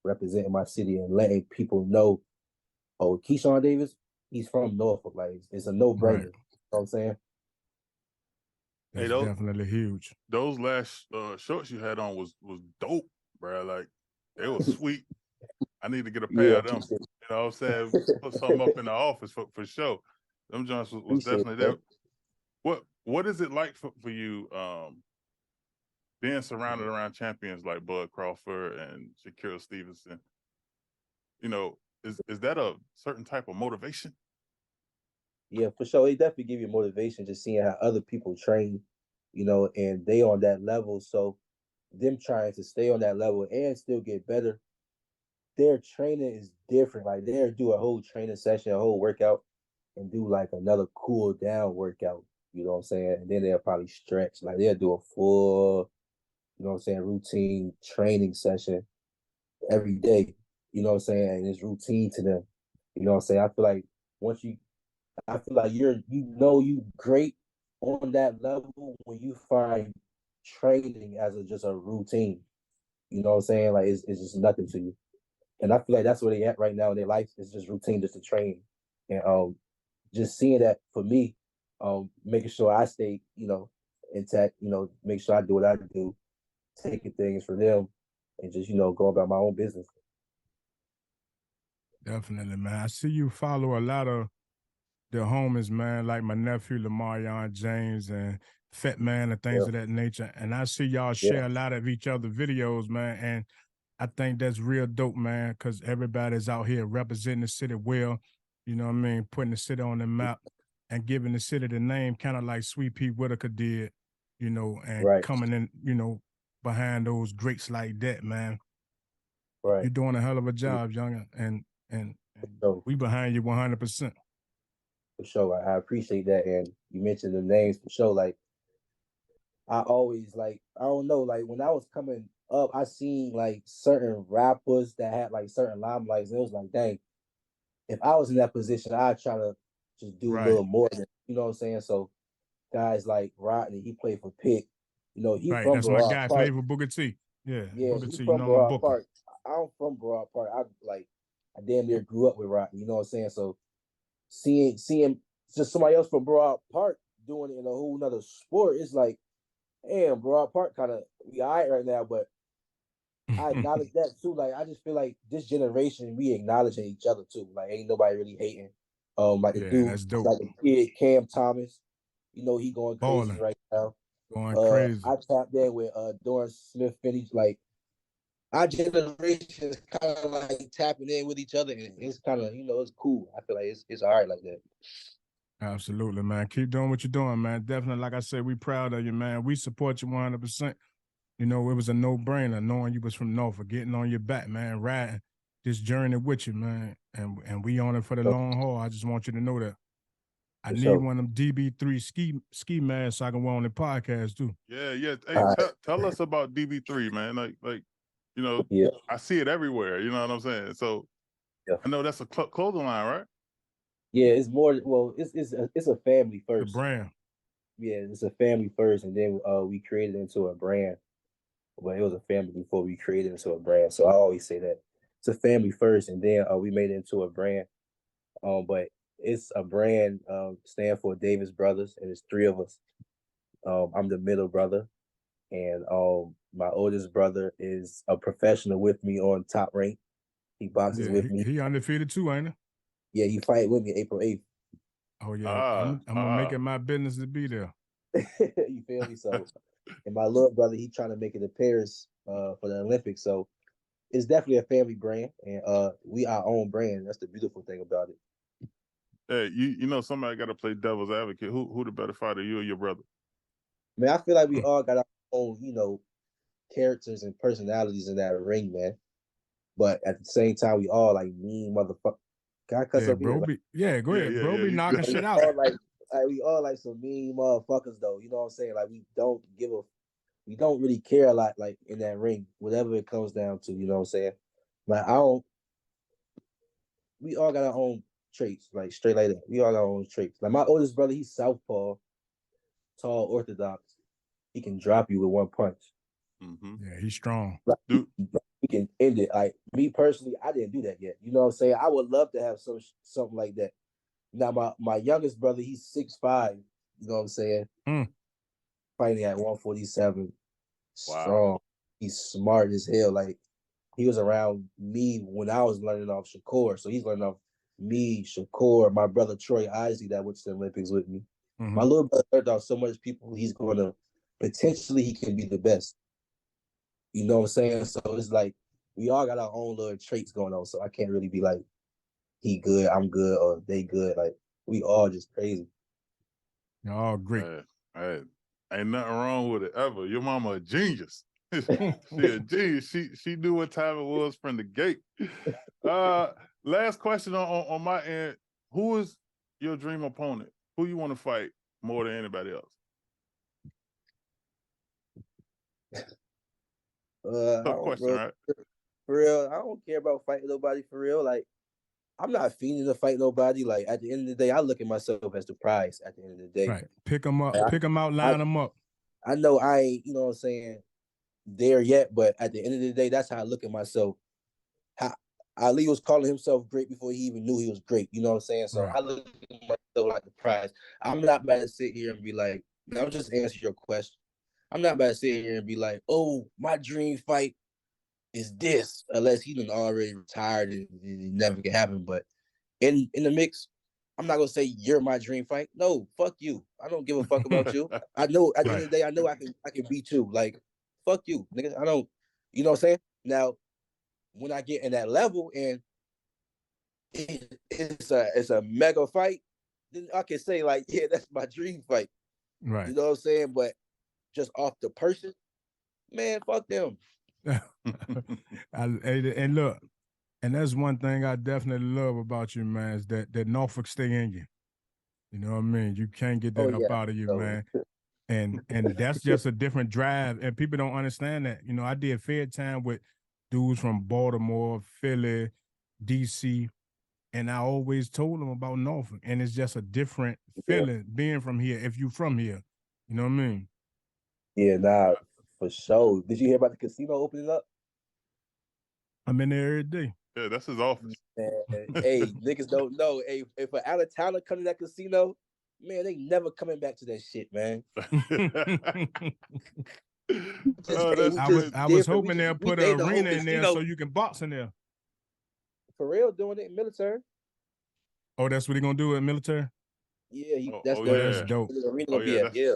representing my city and letting people know, oh, Keshawn Davis, he's from Norfolk. Like it's a no brainer. Right. You know what I'm saying? Hey, That's definitely huge. those last shorts you had on was dope, bro. Like they were sweet. I need to get a pair Yeah, of them. appreciate You know what I'm saying? Put something up in the office for sure. Them joints was appreciate definitely there. that. What is it like for you being surrounded around champions like Bud Crawford and Shaquille Stevenson? Is that a certain type of motivation? Yeah, for sure. It definitely give you motivation just seeing how other people train, and they on that level. So them trying to stay on that level and still get better, their training is different. Like they'll do a whole training session, a whole workout, and do like another cool down workout. You know what I'm saying? And then they'll probably stretch. Like they'll do a full, routine training session every day. You know what I'm saying? And it's routine to them. You know what I'm saying? Once you I feel like you great on that level when you find training as just a routine. You know what I'm saying? Like it's just nothing to you. And I feel like that's where they at right now in their life. It's just routine just to train. And just seeing that for me, making sure I stay, intact, make sure I do what I do, taking things for them, and just, go about my own business. Definitely, man. I see you follow a lot of the homies, man, like my nephew Lamarion James and Fat Man and things Yeah. of that nature. And I see y'all Yeah. share a lot of each other videos, man. And I think that's real dope, man, because everybody's out here representing the city well, you know what I mean, putting the city on the map and giving the city the name, kind of like Sweet Pea Whitaker did, and Right. coming in, behind those greats like that, man. Right. You're doing a hell of a job, young, and So, we behind you 100%. for sure. I appreciate that. And you mentioned the names for sure. Like, I always like, I don't know, like when I was coming up, I seen like certain rappers that had like certain limelights. And it was like, dang, if I was in that position, I'd try to just do a Right. little more than, you know what I'm saying? So guys like Rodney, he played for Pitt. He Right, from that's my Broad guy, Park. Flavor Booker T. Yeah, Yeah, Booker he T, from Broad Booker. Park. I'm from Broad Park. I damn near grew up with Rodney, you know what I'm saying? So seeing just somebody else from Broad Park doing it in a whole nother sport, it's like, damn, Broad Park kind of we all right now, but I acknowledge that too. Like I just feel like this generation we acknowledging each other too. Like ain't nobody really hating. Like the Yeah, dude, that's dope. like the kid Cam Thomas, he going crazy Balling, right now. going crazy. I tapped in with Doran Smith Finney. Like our generation is kind of like tapping in with each other, and it's kind of it's cool. I feel like it's all right like that. Absolutely, man. Keep doing what you're doing, man. Definitely, like I said, we proud of you, man. We support you 100%. It was a no-brainer knowing you was from Norfolk, getting on your back, man, riding this journey with you, man. And we on it for the long haul. I just want you to know that. I For need sure. one of them DB3 ski masks so I can wear on the podcast too. Yeah, yeah. Hey, tell us about DB3, man. Like, Yeah. I see it everywhere. You know what I'm saying? So, Yeah. I know that's a clothing line, right? Yeah, it's more. Well, it's a family The first. brand. Yeah, it's a family first, and then we created it into a brand. But it was a family before we created it into a brand. So I always say that it's a family first, and then we made it into a brand. But it's a brand stand for Davis Brothers, and it's three of us. I'm the middle brother, and my oldest brother is a professional with me on Top Rank. He boxes Yeah, with me. he undefeated too, ain't he? Yeah, he fight with me April 8th. Oh yeah, I'm gonna make it my business to be there. You feel me? So, and my little brother, he trying to make it to Paris for the Olympics. So it's definitely a family brand, and we our own brand. That's the beautiful thing about it. Hey, somebody got to play devil's advocate. Who the better fighter, you or your brother? Man, I feel like we all got our own, characters and personalities in that ring, man. But at the same time, we all like mean motherfucker. Can I cuss Yeah, up here? bro. Go ahead, bro. Be You knocking good. shit out. We all like some mean motherfuckers though. You know what I'm saying? Like we don't really care a lot like in that ring, whatever it comes down to. You know what I'm saying? Like we all got our own traits, like straight like that. We all got our own traits. Like my oldest brother, he's southpaw, tall, orthodox. He can drop you with one punch. Mm-hmm. Yeah, he's strong. Like, he can end it. Like me personally, I didn't do that yet. You know what I'm saying? I would love to have something like that. Now my youngest brother, he's 6'5". You know what I'm saying? Fighting at 147, strong. Wow. He's smart as hell. Like he was around me when I was learning off Shakur, so he's learning off me, Shakur, my brother Troy Isley that went to the Olympics with me. Mm-hmm. My little brother learned off so much people. He's gonna potentially he can be the best. You know what I'm saying? So it's like we all got our own little traits going on. So I can't really be like he good, I'm good, or they good. Like we all just crazy. You're all great. Hey, ain't nothing wrong with it ever. Your mama a genius. She a genius. She knew what time it was from the gate. Last question on my end. Who is your dream opponent? Who you want to fight more than anybody else? Tough question, right? For real, I don't care about fighting nobody for real. Like I'm not fiending to fight nobody. Like at the end of the day, I look at myself as the prize. At the end of the day, right? Pick them up, pick them out, line them up. I know I ain't, you know what I'm saying, there yet, but at the end of the day, that's how I look at myself. How Ali was calling himself great before he even knew he was great. You know what I'm saying? So Right. I look at like the prize. I'm not about to sit here and be like, I'll just answer your question. I'm not about to sit here and be like, oh, my dream fight is this, unless he done already retired and it never can happen. But in the mix, I'm not gonna say you're my dream fight. No, fuck you. I don't give a fuck about you. I know at the end of the day, I know I can beat you. Like, fuck you, nigga. I don't, you know what I'm saying? Now, when I get in that level and it's a mega fight, then I can say like, yeah, that's my dream fight. Right. You know what I'm saying? But just off the person, man, fuck them. And look, and that's one thing I definitely love about you, man, is that Norfolk stay in you. You know what I mean? You can't get that up out of you, man. And that's just a different drive. And people don't understand that. You know, I did fair time with dudes from Baltimore, Philly, DC, and I always told them about Norfolk. And it's just a different feeling being from here, if you from here. You know what I mean? Yeah, nah, for sure. Did you hear about the casino opening up? I'm in there every day. Yeah, that's his office. Hey, niggas don't know. Hey, if an out of towner come to that casino, man, they never coming back to that shit, man. I was hoping they'll put an arena in there so you can box in there. For real, doing it in military. Oh, that's what he gonna do in military? Yeah, that's dope. Yeah.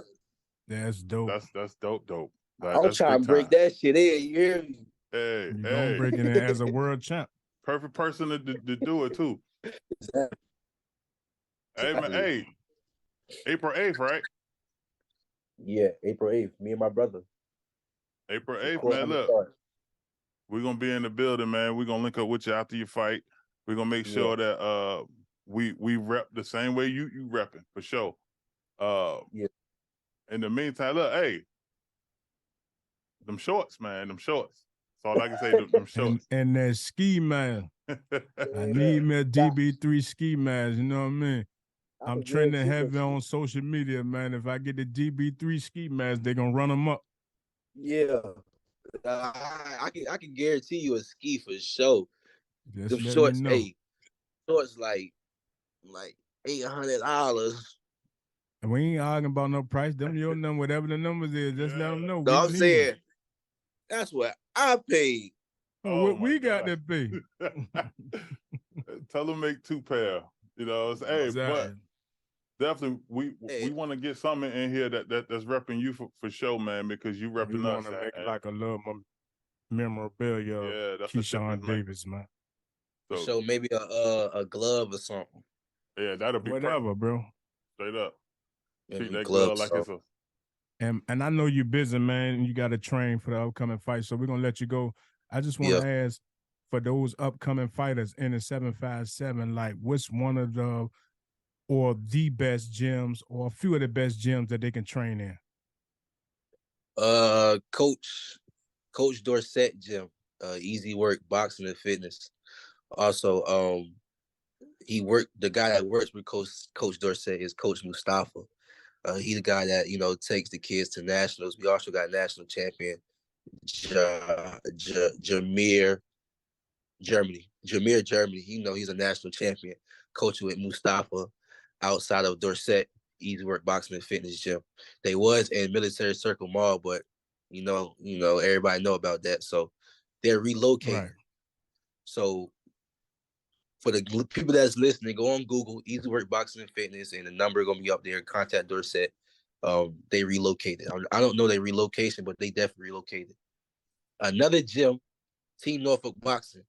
That's dope. That's dope. I'm trying to break that shit in. You hear me? Hey, you gonna break it in as a world champ. Perfect person to do it too. Exactly. Hey man, hey, April 8th, right? Yeah, April 8th. Me and my brother. April 8th, man. Look, we're gonna be in the building, man. We're gonna link up with you after your fight. We're gonna make sure that we rep the same way you repping for sure. In the meantime, look, hey, them shorts, man, them shorts. That's all I can say. Them shorts. And that ski man. I need me a DB3 ski mask. You know what I mean? I'm trending heavy on social media, man. If I get the DB3 ski mask, they're gonna run them up. Yeah, I can guarantee you a ski for sure. Just them shorts, hey, shorts like $800. And we ain't arguing about no price. Them your number, whatever the numbers is, just let them know. No, I'm saying that's what I paid. Oh, we got to pay. Tell them make 2 pair. You know, hey, but definitely we want to get something in here that's repping you for sure, man, because you repping us. We want to make like a little memorabilia of Keshawn Davis, man. So maybe a glove or something. Yeah, that'll be whatever, bro. Straight up. Treat that glove like it's a. And I know you're busy, man, and you got to train for the upcoming fight, so we're gonna let you go. I just want to ask, for those upcoming fighters in the 757, like what's one of the best gyms or a few of the best gyms that they can train in? Coach Dorsett gym, Easy Work Boxing and Fitness. Also, the guy that works with Coach Dorsett is Coach Mustafa. He's the guy that, takes the kids to nationals. We also got national champion Jameer Germany. He's a national champion. Coaching with Mustafa outside of Dorsett, Easy Work Boxing and Fitness gym. They was in Military Circle Mall, but everybody know about that. So they're relocating. Right. So for the people that's listening, go on Google, Easy Work Boxing and Fitness, and the number gonna be up there. Contact Dorsett. They relocated. I don't know their relocation, but they definitely relocated. Another gym, Team Norfolk Boxing.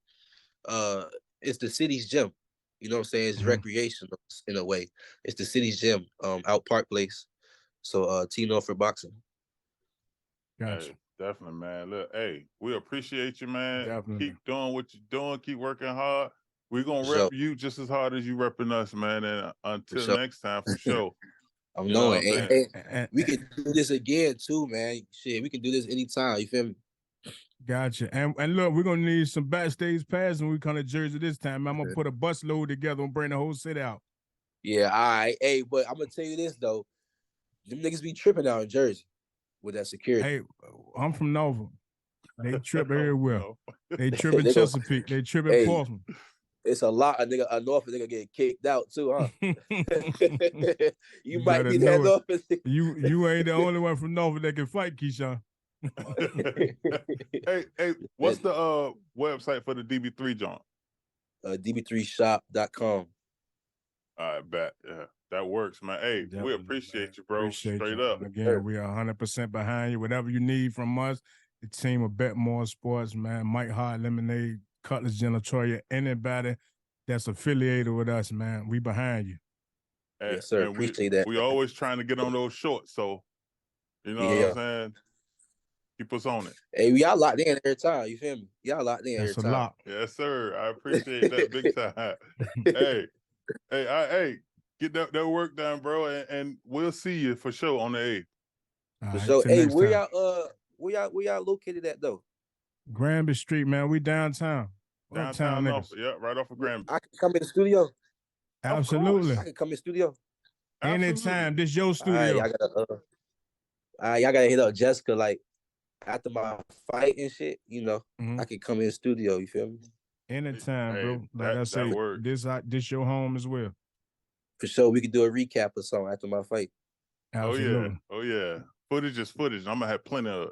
It's the city's gym. You know what I'm saying? It's recreational in a way. It's the city's gym, out Park Place. So Team Norfolk Boxing. Gotcha. Hey, definitely, man. Look, hey, we appreciate you, man. Definitely. Keep doing what you're doing. Keep working hard. We're going to rep you just as hard as you repping us, man. And until next time, for sure. I'm knowing. And we can do this again, too, man. Shit, we can do this anytime. You feel me? Gotcha. And look, we're going to need some backstage pass when we come to Jersey this time. I'm going to put a bus load together and bring the whole city out. Yeah, all right. Hey, but I'm going to tell you this, though. Them niggas be tripping out in Jersey with that security. Hey, I'm from Nova. They trip everywhere. They trip in Chesapeake. They trip in Portsmouth. It's a lot of nigga, a Norfolk nigga getting kicked out too, huh? You might be that Norfolk. You ain't the only one from Norfolk that can fight, Keshawn. Hey, what's the website for the DB3 joint? DB3shop.com. I bet. Yeah, that works, man. Hey, Definitely, we appreciate you, bro. Appreciate Straight you. up. Again, we are 100% behind you. Whatever you need from us, the team of BetMoorSports, man, Mike Hart, Lemonade, Cutlass Genitoria, anybody that's affiliated with us, man, we behind you. Yes, sir. Appreciate that. We always trying to get on those shorts, so you know what I'm saying? Keep us on it. Hey, we y'all locked in every time. You feel me? Y'all locked in every time. Lock. Yes, sir. I appreciate that big time. Hey, get that work done, bro, and we'll see you for sure on the 8th. For sure. Hey, where y'all located at though? Granby Street, man. We downtown. Downtown Norfolk. Yeah, right off of Granby. I can come in the studio. Absolutely. I can come in the studio. Anytime. This your studio. Y'all gotta hit up Jessica like after my fight and shit, you know. I can come in the studio, you feel me? Anytime, bro. Like I say, this your home as well. For sure, we could do a recap or something after my fight. Absolutely. Oh yeah. Footage is footage. I'm gonna have plenty of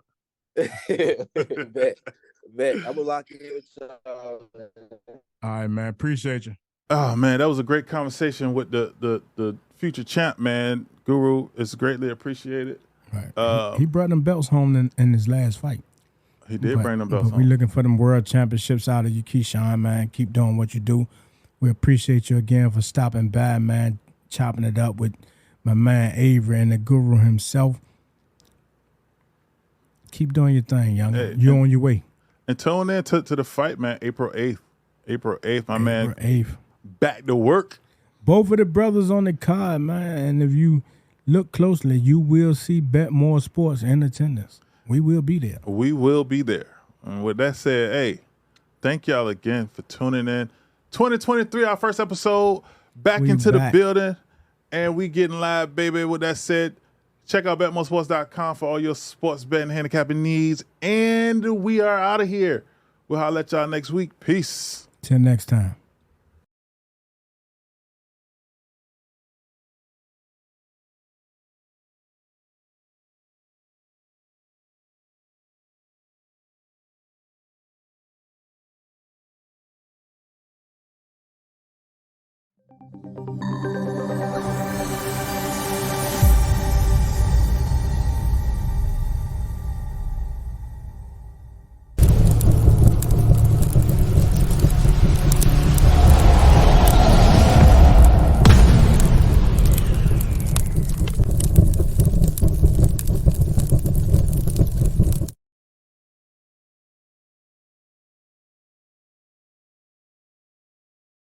it. Bet. I'm gonna lock in with y'all. All right, man. Appreciate you. Oh man, that was a great conversation with the future champ, man. Guru is greatly appreciated. Right. He brought them belts home in his last fight. He did bring them belts home. We looking for them world championships out of you, Keshawn, man. Keep doing what you do. We appreciate you again for stopping by, man, chopping it up with my man Avery and the Guru himself. Keep doing your thing, young. You're on your way. And tune in to the fight, man. April 8th. April man. 8th. Back to work. Both of the brothers on the card, man. And if you look closely, you will see BetMoorSports in attendance. We will be there. We will be there. And with that said, hey, thank y'all again for tuning in. 2023, our first episode, back into the building. And we getting live, baby. With that said, check out BetMoorSports.com for all your sports betting, handicapping needs. And we are out of here. We'll holler at y'all next week. Peace. Till next time.